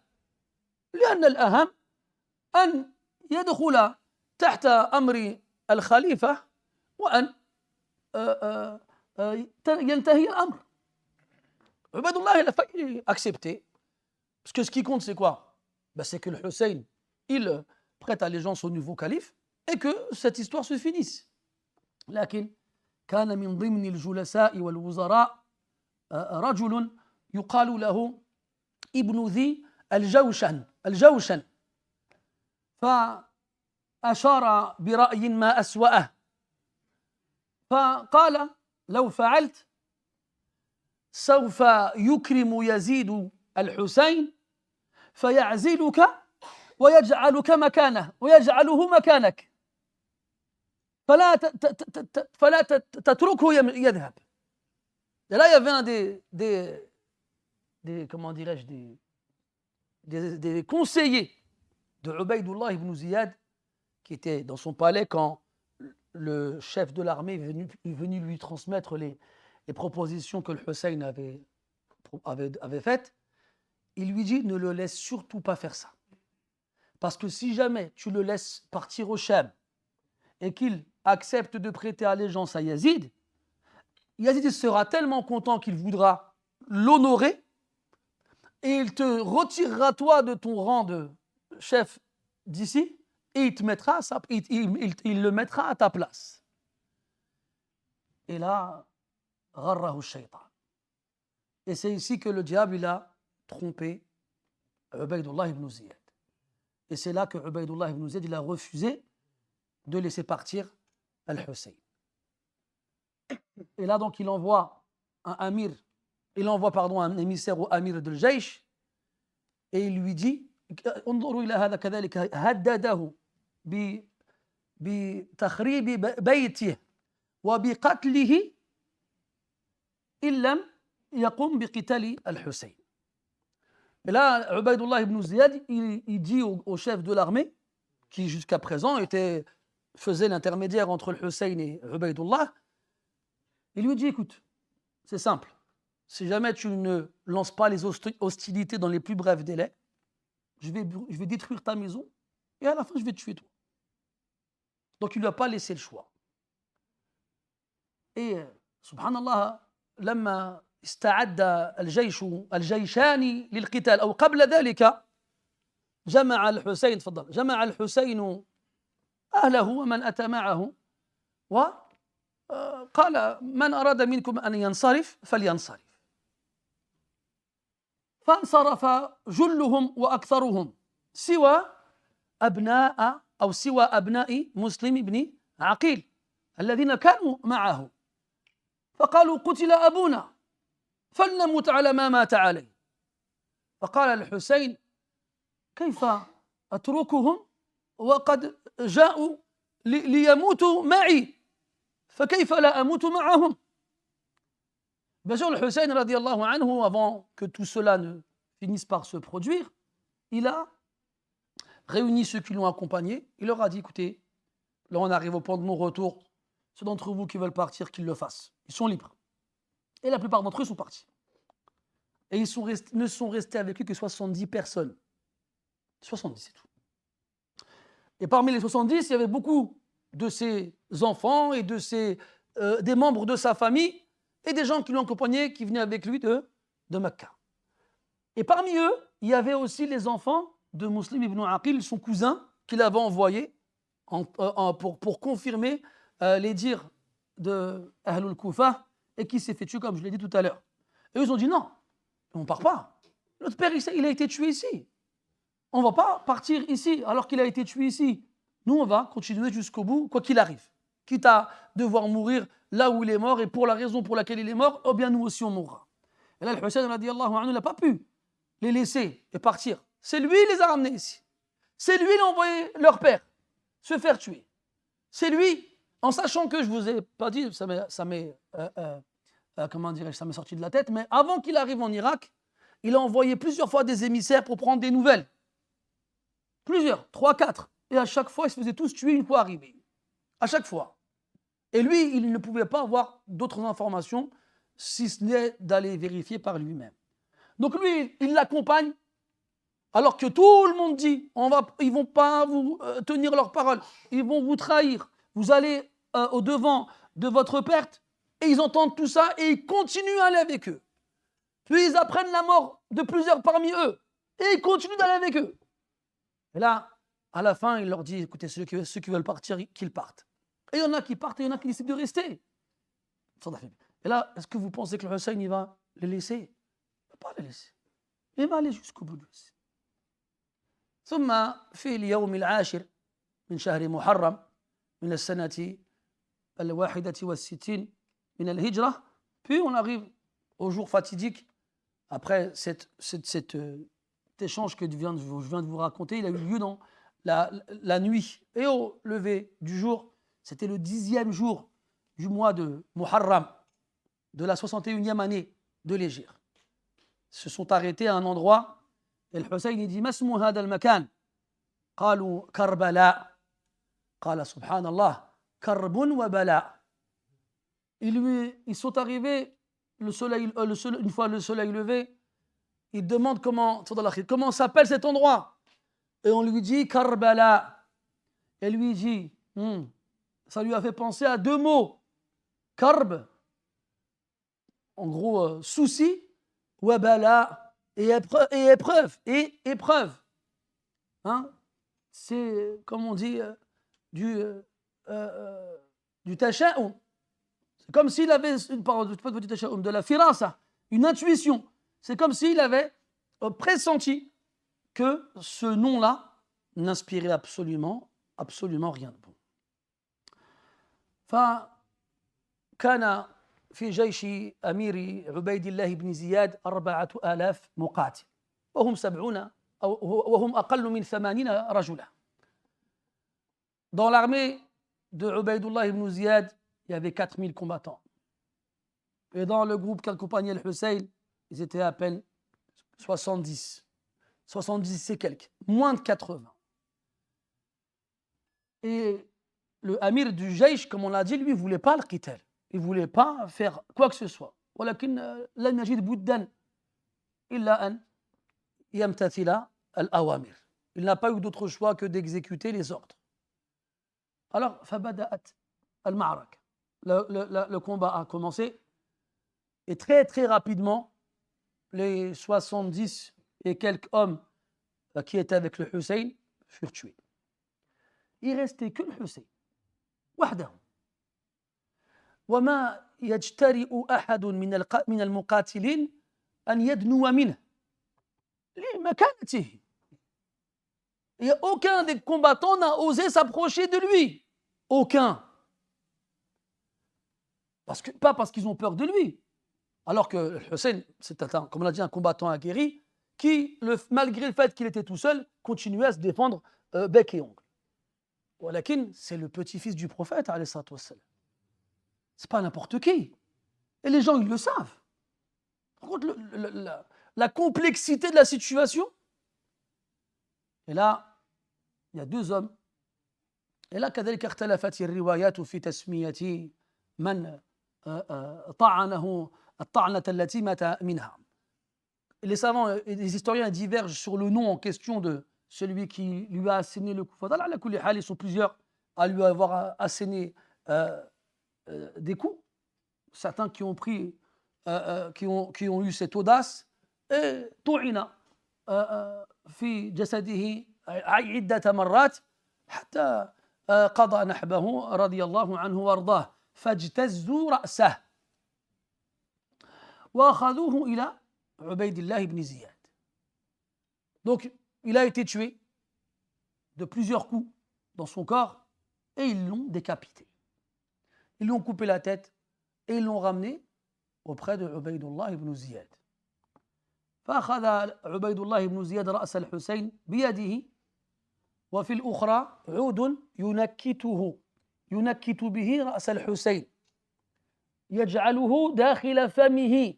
S1: لأن الأهم أن يدخل تحت أمر الخليفة وأن ينتهي الأمر. Ubaydullah, il a failli accepter. Parce que ce qui compte, c'est quoi? C'est que le Hussein, il prête allégeance au nouveau calife et que cette histoire se finisse. لكن كان من ضمن الجلساء والوزراء رجل يقال له ابن ذي الجوشن فأشار برأي ما أسوأه فقال لو فعلت سوف يكرم يزيد الحسين فيعزلك ويجعلك مكانه ويجعله مكانك فلا تتركه يذهب. Et là, il y avait un des conseillers de Ubaydullah ibn Ziyad qui était dans son palais quand le chef de l'armée est venu lui transmettre les propositions que le Hussein avait avait faite, il lui dit ne le laisse surtout pas faire ça. Parce que si jamais tu le laisses partir au Cham et qu'il accepte de prêter allégeance à Yazid, Yazid sera tellement content qu'il voudra l'honorer et il te retirera toi de ton rang de chef d'ici et il le mettra à ta place. Et là, gharrahu shaytan. Et c'est ici que le diable il a trompé Ubaydullah ibn Ziyad. Et c'est là que Ubaydullah ibn Ziyad il a refusé de laisser partir Al-Hussein. Et là donc il envoie un émissaire au amir de Jaysh et il lui dit انظروا إلى هذا كذلك هدده بتخريب بيته وبقتله إن لم يقم بقتال الحسين. Et là, Ubaydullah ibn Ziyad, il dit au chef de l'armée, qui jusqu'à présent faisait l'intermédiaire entre le Hussein et Ubaydullah, il lui dit, écoute, c'est simple, si jamais tu ne lances pas les hostilités dans les plus brefs délais, je vais détruire ta maison et à la fin je vais te tuer toi. Donc il ne lui a pas laissé le choix. Et subhanallah, لما استعد الجيشان للقتال أو قبل ذلك جمع الحسين أهله ومن أتى معه وقال من أراد منكم أن ينصرف فلينصرف. فانصرف جلهم وأكثرهم سوى أبناء مسلم بن عقيل الذين كانوا معه فقالوا قتل أبونا فلنمت على ما مات عليه. فقال الحسين كيف أتركهم وقد جاءوا ليموتوا معي فكيف لا أموت معهم. Bien sûr, le Hussein, radiallahu anhu, avant que tout cela ne finisse par se produire, il a réuni ceux qui l'ont accompagné. Il leur a dit, écoutez, là on arrive au point de non-retour. Ceux d'entre vous qui veulent partir, qu'ils le fassent. Ils sont libres. Et la plupart d'entre eux sont partis. Et ne sont restés avec lui que 70 personnes. 70, c'est tout. Et parmi les 70, il y avait beaucoup de ses enfants et des membres de sa famille et des gens qui l'ont accompagné, qui venaient avec lui de Mecca. Et parmi eux, il y avait aussi les enfants de Muslim ibn Aqil, son cousin, qu'il avait envoyé pour confirmer les dires de Ahlul Kufa et qui s'est fait tuer, comme je l'ai dit tout à l'heure. Et eux, ils ont dit non, on ne part pas. Notre père, il a été tué ici. On ne va pas partir ici alors qu'il a été tué ici. Nous, on va continuer jusqu'au bout, quoi qu'il arrive. Quitte à devoir mourir là où il est mort et pour la raison pour laquelle il est mort, ou bien nous aussi on mourra. Et là, le Hussein radiallahu anhu n'a pas pu les laisser et partir. C'est lui qui les a ramenés ici. C'est lui qui a envoyé leur père se faire tuer. C'est lui, en sachant que je ne vous ai pas dit, ça m'est sorti de la tête, mais avant qu'il arrive en Irak, il a envoyé plusieurs fois des émissaires pour prendre des nouvelles. Plusieurs, 3, 4. Et à chaque fois, ils se faisaient tous tuer une fois arrivés. À chaque fois. Et lui, il ne pouvait pas avoir d'autres informations si ce n'est d'aller vérifier par lui-même. Donc lui, il l'accompagne, alors que tout le monde dit, ils ne vont pas vous tenir leur parole, ils vont vous trahir, vous allez au devant de votre perte, et ils entendent tout ça, et ils continuent à aller avec eux. Puis ils apprennent la mort de plusieurs parmi eux, et ils continuent d'aller avec eux. Et là, à la fin, il leur dit, écoutez, ceux qui veulent partir, qu'ils partent. Et il y en a qui partent et il y en a qui décident de rester. Et là, est-ce que vous pensez que le Hussein, il va les laisser? Il ne va pas les laisser. Il va aller jusqu'au bout de lui. ثم في اليوم العاشر من شهر محرم من السنة 61 من الهجرة. Puis on arrive au jour fatidique. Après cet échange que je viens de vous raconter, il a eu lieu dans la nuit. Et au lever du jour, c'était le 10e jour du mois de Muharram, de la 61e année de l'Hégire. Ils se sont arrêtés à un endroit, et le Hussein dit Masmu hada al-makan. قالوا كربلاء. قال سبحان الله كرب وبلاء. Ils sont arrivés une fois le soleil levé, il demande comment s'appelle cet endroit. Et on lui dit Karbala. Et lui dit, ça lui a fait penser à deux mots. Karb, en gros, souci, wabala, et épreuve. Hein? C'est, comme on dit, du tasha'um. C'est comme s'il avait de la firasa, une intuition. C'est comme s'il avait pressenti que ce nom-là n'inspirait absolument rien de bon. فكان في جيش أمير عبيد الله بن زياد 4000 مقاتل وهم أقل من 80 رجلا. Dans l'armée de Ubaydullah ibn Ziyad, il y avait 4000 combattants. Et dans le groupe qui accompagnait le Hussein, ils étaient à peine 70 et quelques, moins de 80. Et le amir du Jaysh, comme on l'a dit, lui, il ne voulait pas le qital. Il ne voulait pas faire quoi que ce soit. ولكن لن يجد بدا إلا أن يمتثل الأوامر. Il n'a pas eu d'autre choix que d'exécuter les ordres. Alors, فبدأت المعركة. Le combat a commencé et très très rapidement, les 70 et quelques hommes qui étaient avec le Hussein furent tués. Il ne restait que le Hussein. وحده. وما يجترئ أحد من المقاتلين أن يدنو منه لمكانته. Et aucun des combattants n'a osé s'approcher de lui. Aucun. Pas parce qu'ils ont peur de lui. Alors que Hussein, comme on l'a dit, un combattant aguerri qui, malgré le fait qu'il était tout seul, continuait à se défendre bec et ongle. Walakin, c'est le petit-fils du prophète, alayhi salatu wassalam. C'est pas n'importe qui. Et les gens, ils le savent. Par contre, la complexité de la situation. Et là, il y a deux hommes. Et là, كذلك اختلفت الروايات في تسمية من طعنه الطعنة التي مات منها. Les savants et les historiens divergent sur le nom en question de celui qui lui a asséné le coup fatal. À la kulli hal, ils sont plusieurs à lui avoir asséné des coups. Certains qui ont pris, qui ont eu cette audace. Et طعن في جسده عدة مرات حتى قضى نحبه رضي الله عنه وارضاه فاجتزوا رأسه وأخذوه إلى عبيد الله بن زياد. Donc il a été tué de plusieurs coups dans son corps et ils l'ont décapité. Ils lui ont coupé la tête et ils l'ont ramené auprès de Ubaydullah ibn Ziyad. فأخذ عبيد الله بن زياد رأس الحسين بيده وفي الأخرى عود ينكت به رأس الحسين يجعله داخل فمه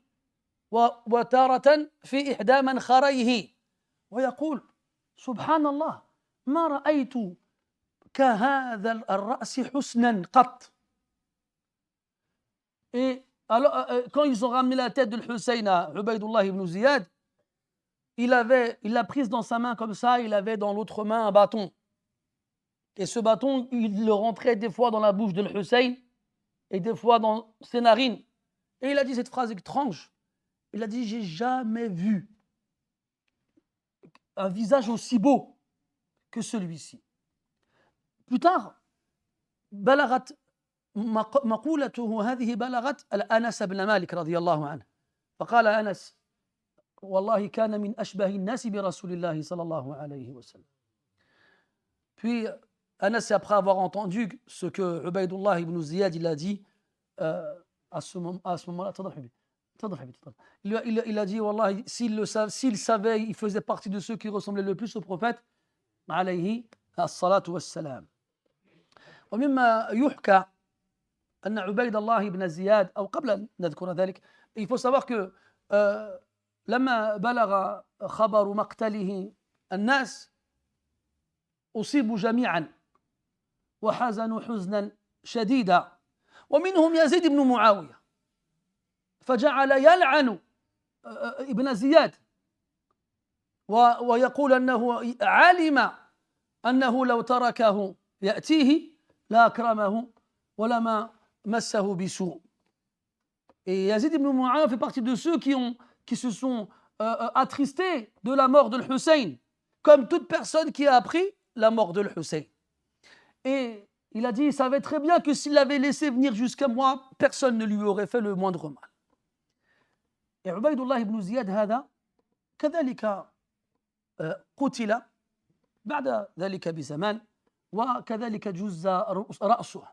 S1: وتارة في إحدى منخريه ويقول سبحان الله ما رأيت كهذا الرأس حسنا قط. Et alors, quand ils ont ramené la tête de Hussein à Ubaydullah ibn Ziyad, il l'a prise dans sa main comme ça, il avait dans l'autre main un bâton. Et ce bâton, il le rentrait des fois dans la bouche de Hussein et des fois dans ses narines. Et il a dit cette phrase étrange. Il a dit, j'ai jamais vu un visage aussi beau que celui-ci. Plus tard, بلغت مقولته هذه بلغت أنس بن مالك رضي الله عنه فقال أنس والله كان من أشبه الناس برسول الله صلى الله عليه وسلم. Puis Anas, après avoir entendu ce que Ubaydullah ibn Ziyad il a dit à ce moment-là, il a dit والله s'il savait, il faisait partie de ceux qui ressemblaient le plus au prophète عليه الصلاة والسلام. ومما يحكى أن عبيد الله بن زياد أو قبل أن نذكر ذلك il faut savoir que لما بلغ خبر مقتله الناس أصيبوا جميعا وحزنوا حزنا شديدا ومنهم يزيد بن معاوية. فجعل يلعن ابن زياد ويقول أنه علم أنه لو تركه يأتيه لأكرمه ولما مسه بسوء. Et Yazid ibn Mu'awiyah fait partie de ceux qui se sont attristés de la mort de l'Hussein, comme toute personne qui a appris la mort de l'Hussein. Et il a dit, il savait très bien que s'il l'avait laissé venir jusqu'à moi, personne ne lui aurait fait le moindre mal. Et Ubaydullah ibn Ziyad هذا كذلك قتل بعد ذلك بزمان وكذلك جز رأسه.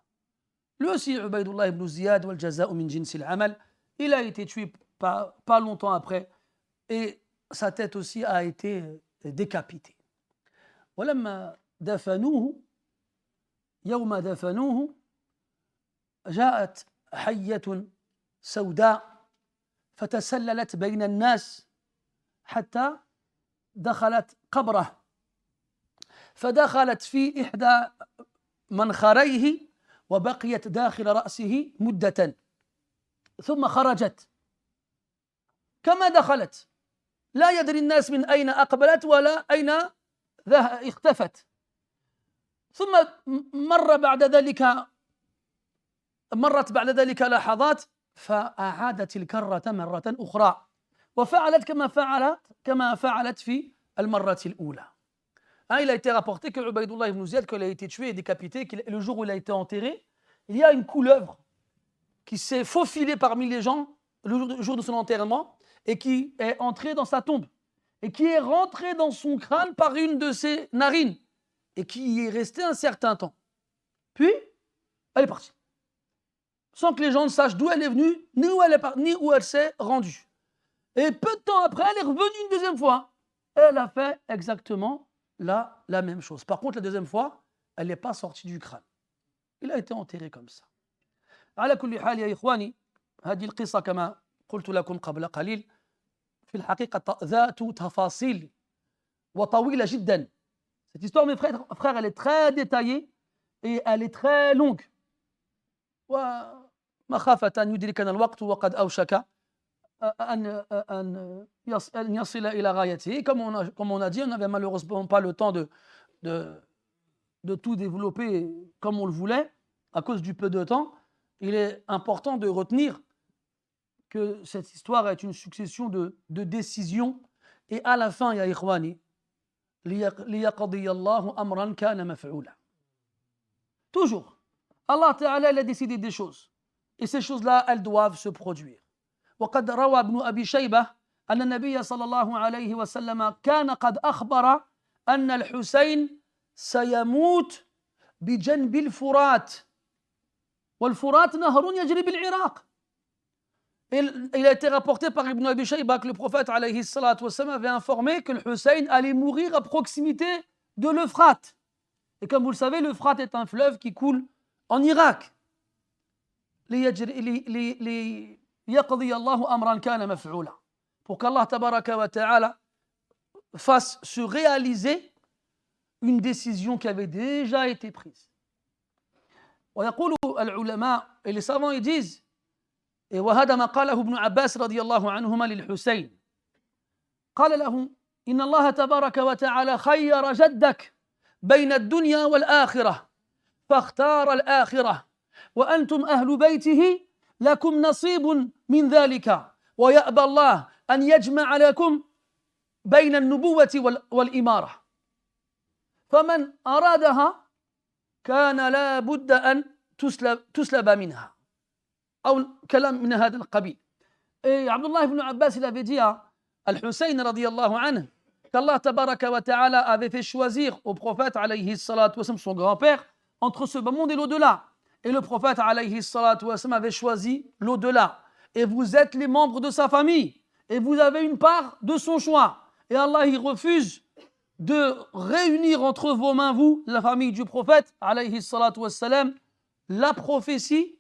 S1: Lui aussi, Ubaydullah ibn Ziyad wal jaza'u min jinsil amal, il a été tué pas longtemps après et sa tête aussi a été décapitée. ولما دفنوه يوم دفنوه جاءت حية سوداء فتسللت بين الناس حتى دخلت قبره فدخلت في إحدى منخريه وبقيت داخل رأسه مدة ثم خرجت كما دخلت لا يدري الناس من أين أقبلت ولا أين اختفت ثم مرت بعد ذلك لحظات فأعادت الكرة مرة أخرى وفعلت كما فعلت في المرة الأولى. Il a été rapporté que Ubaydullah ibn Ziyad, quand il a été tué et décapité, le jour où il a été enterré, il y a une couleuvre qui s'est faufilée parmi les gens le jour de son enterrement et qui est entrée dans sa tombe et qui est rentrée dans son crâne par une de ses narines et qui y est restée un certain temps. Puis, elle est partie. Sans que les gens ne sachent d'où elle est venue, ni où elle s'est rendue. Et peu de temps après, elle est revenue une deuxième fois. Elle a fait exactement la même chose. Par contre, la deuxième fois, elle n'est pas sortie du crâne. Il a été enterré comme ça. على كل حال يا إخواني هذه القصة كما قلت لكم قبل قليل في الحقيقة ذات تفاصيل وطويلة جدا. Cette histoire, mes frères, elle est très détaillée et elle est très longue. ومخافة أن يدركنا الوقت وقد أوشك أن يصل إلى غايته. Comme on a dit, on n'avait malheureusement pas le temps de tout développer comme on le voulait à cause du peu de temps. Il est important de retenir que cette histoire est une succession de décisions et à la fin, ya ikhwani, ليقضي الله أمرا كان مفعولا. Toujours, Allah Ta'ala a décidé des choses et ces choses-là, elles doivent se produire. وقد روى ابن أبي شيبة أن النبي صلى الله عليه وسلم كان قد أخبر أن الحسين سيموت بجنب الفرات والفرات نهر يجري بالعراق. Il a été rapporté par Ibn Abi Shayba que le prophète alayhi salatu wassalam avait informé que le Hussein allait mourir à proximité de l'Euphrate. Et comme vous le savez, l'Euphrate est un fleuve qui coule en Irak. يقضي الله أمرا كان مفعولا. Pour qu'Allah tabaraka wa ta'ala fasse se réaliser une décision qui avait déjà été prise. ويقول العلماء, et les savants ils disent, et وهذا ما قاله ابن عباس رضي الله عنهما للحسين قال له إن الله تبارك وتعالى خير جدك بين الدنيا والآخرة فاختار الآخرة وأنتم أهل بيته لكم نصيب من ذلك ويأبى الله أن يجمع لكم بين النبوة والإمارة فمن أرادها كان لا بد أن تسلب منها أو كلام من هذا القبيل. Et Abdullah ibn Abbas il avait dit à Al-Hussein radiyallahu anhu qu'Allah tabaraka wa ta'ala avait fait choisir au prophète alayhi salatu wassalam, son grand-père, entre ce bas monde et l'au-delà. Et le prophète alayhi salatu wassalam avait choisi l'au-delà. Et vous êtes les membres de sa famille. Et vous avez une part de son choix. Et Allah, il refuse de réunir entre vos mains, vous, la famille du prophète, alayhi salatu wassalam, la prophétie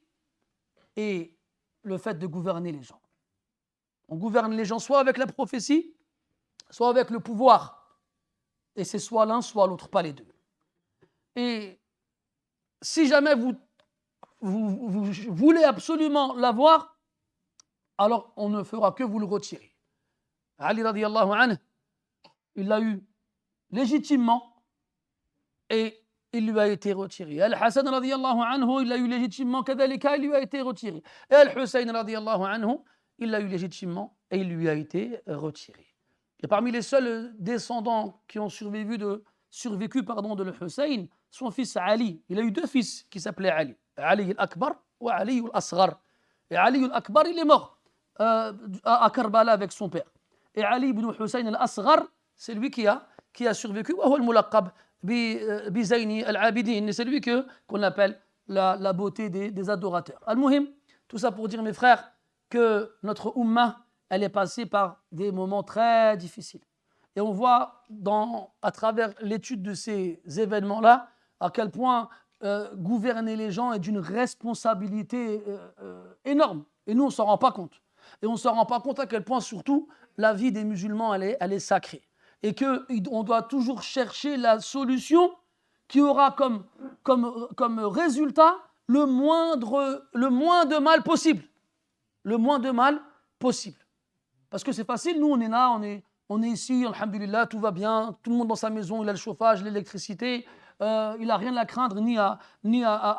S1: et le fait de gouverner les gens. On gouverne les gens soit avec la prophétie, soit avec le pouvoir. Et c'est soit l'un, soit l'autre, pas les deux. Et si jamais vous voulez absolument l'avoir, alors on ne fera que vous le retirer. Ali radiallahu anhu, il l'a eu légitimement et il lui a été retiré. Al-Hassan radiallahu anhu, il l'a eu légitimement, kadhalika, il lui a été retiré. Et Al-Hussein radiallahu anhu, il l'a eu légitimement et il lui a été retiré. Et parmi les seuls descendants qui ont survécu de Al-Hussein, son fils Ali. Il a eu 2 fils qui s'appelaient Ali. Ali al-Akbar ou Ali al-Asghar. Et Ali al-Akbar, il est mort à Karbala avec son père. Et Ali ibn Hussein al-Asghar, c'est lui qui a survécu. وهو الملقب بزين العابدين. C'est lui qu'on appelle la beauté des adorateurs. Al-Muhim, tout ça pour dire, mes frères, que notre Ummah, elle est passée par des moments très difficiles. Et on voit à travers l'étude de ces événements-là à quel point gouverner les gens est d'une responsabilité énorme. Et nous, on ne s'en rend pas compte. Et on ne s'en rend pas compte à quel point, surtout, la vie des musulmans, elle est sacrée. Et qu'on doit toujours chercher la solution qui aura comme résultat le moins de mal possible. Le moins de mal possible. Parce que c'est facile, nous, on est là, on est ici, alhamdulillah, tout va bien, tout le monde dans sa maison, il a le chauffage, l'électricité, il n'a rien à craindre ni à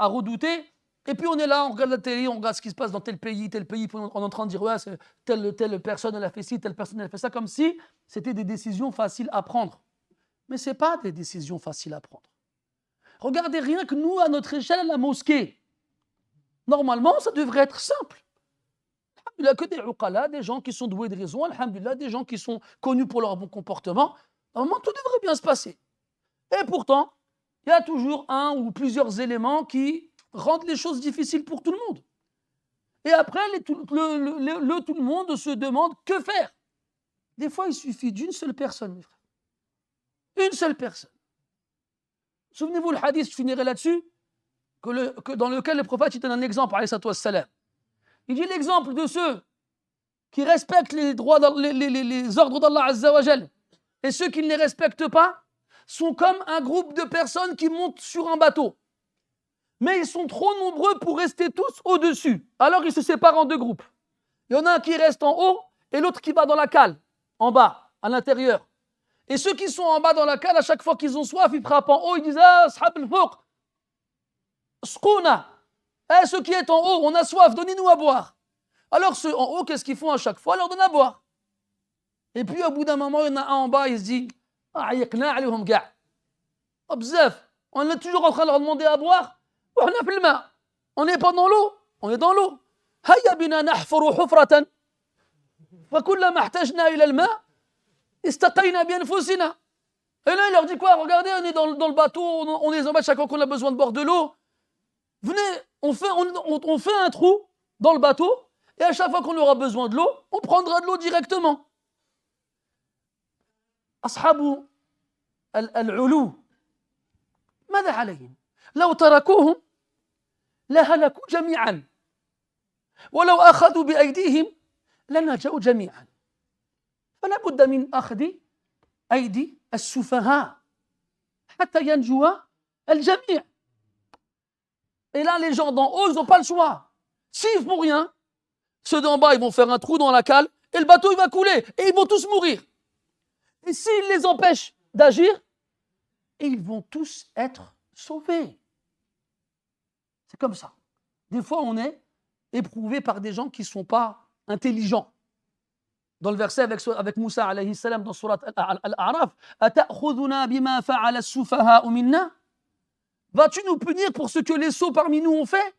S1: redouter. Et puis on est là, on regarde la télé, on regarde ce qui se passe dans tel pays, puis on est en train de dire, ouais, telle personne elle a fait ci, telle personne elle a fait ça, comme si c'était des décisions faciles à prendre. Mais ce n'est pas des décisions faciles à prendre. Regardez rien que nous, à notre échelle, à la mosquée. Normalement, ça devrait être simple. Il n'y a que des uqala, des gens qui sont doués de raison, alhamdulillah, des gens qui sont connus pour leur bon comportement. Normalement, tout devrait bien se passer. Et pourtant, il y a toujours un ou plusieurs éléments qui rendent les choses difficiles pour tout le monde. Et après, tout le monde se demande que faire. Des fois, il suffit d'une seule personne, mes frères. Une seule personne. Souvenez-vous, le hadith, je finirai là-dessus, dans lequel le prophète il donne un exemple, alayhi salatu wassalam. Il dit l'exemple de ceux qui respectent les droits, les ordres d'Allah Azza wa Jal, et ceux qui ne les respectent pas sont comme un groupe de personnes qui montent sur un bateau. Mais ils sont trop nombreux pour rester tous au-dessus. Alors ils se séparent en 2 groupes. Il y en a un qui reste en haut et l'autre qui va dans la cale, en bas, à l'intérieur. Et ceux qui sont en bas dans la cale, à chaque fois qu'ils ont soif, ils frappent en haut, ils disent « Ah, ashab al-fouq, sqouna » ceux qui sont en haut, on a soif, donnez-nous à boire. Alors ceux en haut, qu'est-ce qu'ils font à chaque fois? Ils leur donnent à boire. Et puis au bout d'un moment, il y en a un en bas, il se dit on est toujours en train de leur demander à boire. On n'est pas dans l'eau, on est dans l'eau. هيا بنا نحفر حفرة فكلما احتجنا إلى الماء استقينا بأنفسنا. Et là, il leur dit quoi? Regardez, on est dans le bateau, on est en bas chaque fois qu'on a besoin de boire de l'eau. Venez, on fait un trou dans le bateau et à chaque fois qu'on aura besoin de l'eau, on prendra de l'eau directement. أصحاب العلو ماذا عليهم؟ لو تركوهم لهلكوا جميعا ولو أخذوا بأيديهم لنجوا جميعا. فلا بد من أخذ أيدي السفهاء حتى ينجو الجميع. Et là, les gens d'en haut, ils n'ont pas le choix. S'ils ne font rien, ceux d'en bas, ils vont faire un trou dans la cale et le bateau, il va couler et ils vont tous mourir. Et s'ils les empêchent d'agir, ils vont tous être sauvés. C'est comme ça. Des fois, on est éprouvé par des gens qui ne sont pas intelligents. Dans le verset avec Moussa alayhi salam dans surat Al-A'raf, Ata'khudhuna bima fa'ala as-sufaha'u minna? Vas-tu nous punir pour ce que les sots parmi nous ont fait?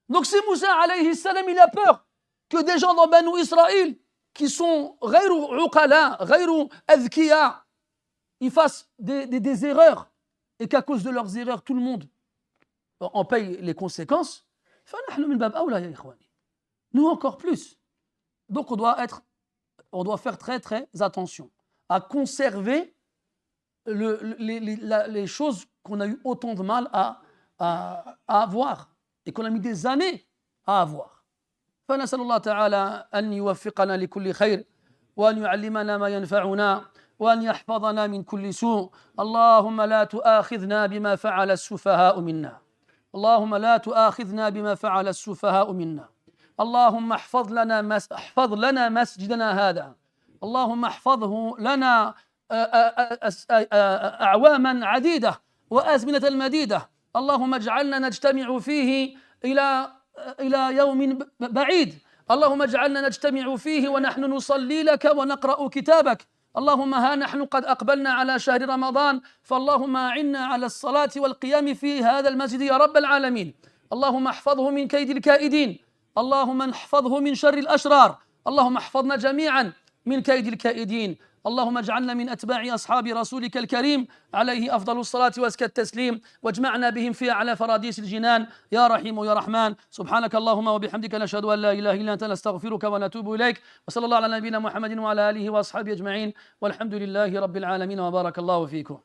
S1: Donc c'est Moussa alayhi salam, il a peur que des gens dans Banu Israël qui sont ghayru uqala, ghayru adhkiya, ils fassent des erreurs et qu'à cause de leurs erreurs, tout le monde en paye les conséquences. Nous encore plus. Donc on doit faire très très attention à conserver les choses qu'on a eu autant de mal à avoir et qu'on a mis des années à avoir. فنسأل الله تعالى أن يوفقنا لكل خير وأن يعلمنا ما ينفعنا وأن يحفظنا من كل سوء. اللهم لا تؤاخذنا بما فعل السفهاء منا. اللهم لا تؤاخذنا بما فعل السفهاء منا اللهم احفظ لنا مسجدنا هذا، اللهم احفظه لنا أعواما عديدة وأزمنة مديدة. اللهم اجعلنا نجتمع فيه إلى يوم بعيد. اللهم اجعلنا نجتمع فيه ونحن نصلي لك ونقرأ كتابك. اللهم ها نحن قد أقبلنا على شهر رمضان، فاللهم أعنا على الصلاة والقيام في هذا المسجد يا رب العالمين. اللهم احفظه من كيد الكائدين، اللهم احفظه من شر الأشرار، اللهم احفظنا جميعا من كيد الكائدين. اللهم اجعلنا من أتباع أصحاب رسولك الكريم عليه أفضل الصلاة وأزكى التسليم، واجمعنا بهم في أعلى فراديس الجنان يا رحيم يا رحمن. سبحانك اللهم وبحمدك نشهد أن لا إله إلا أنت نستغفرك ونتوب إليك، وصلى الله على نبينا محمد وعلى آله وأصحابه أجمعين، والحمد لله رب العالمين، وبارك الله فيكم.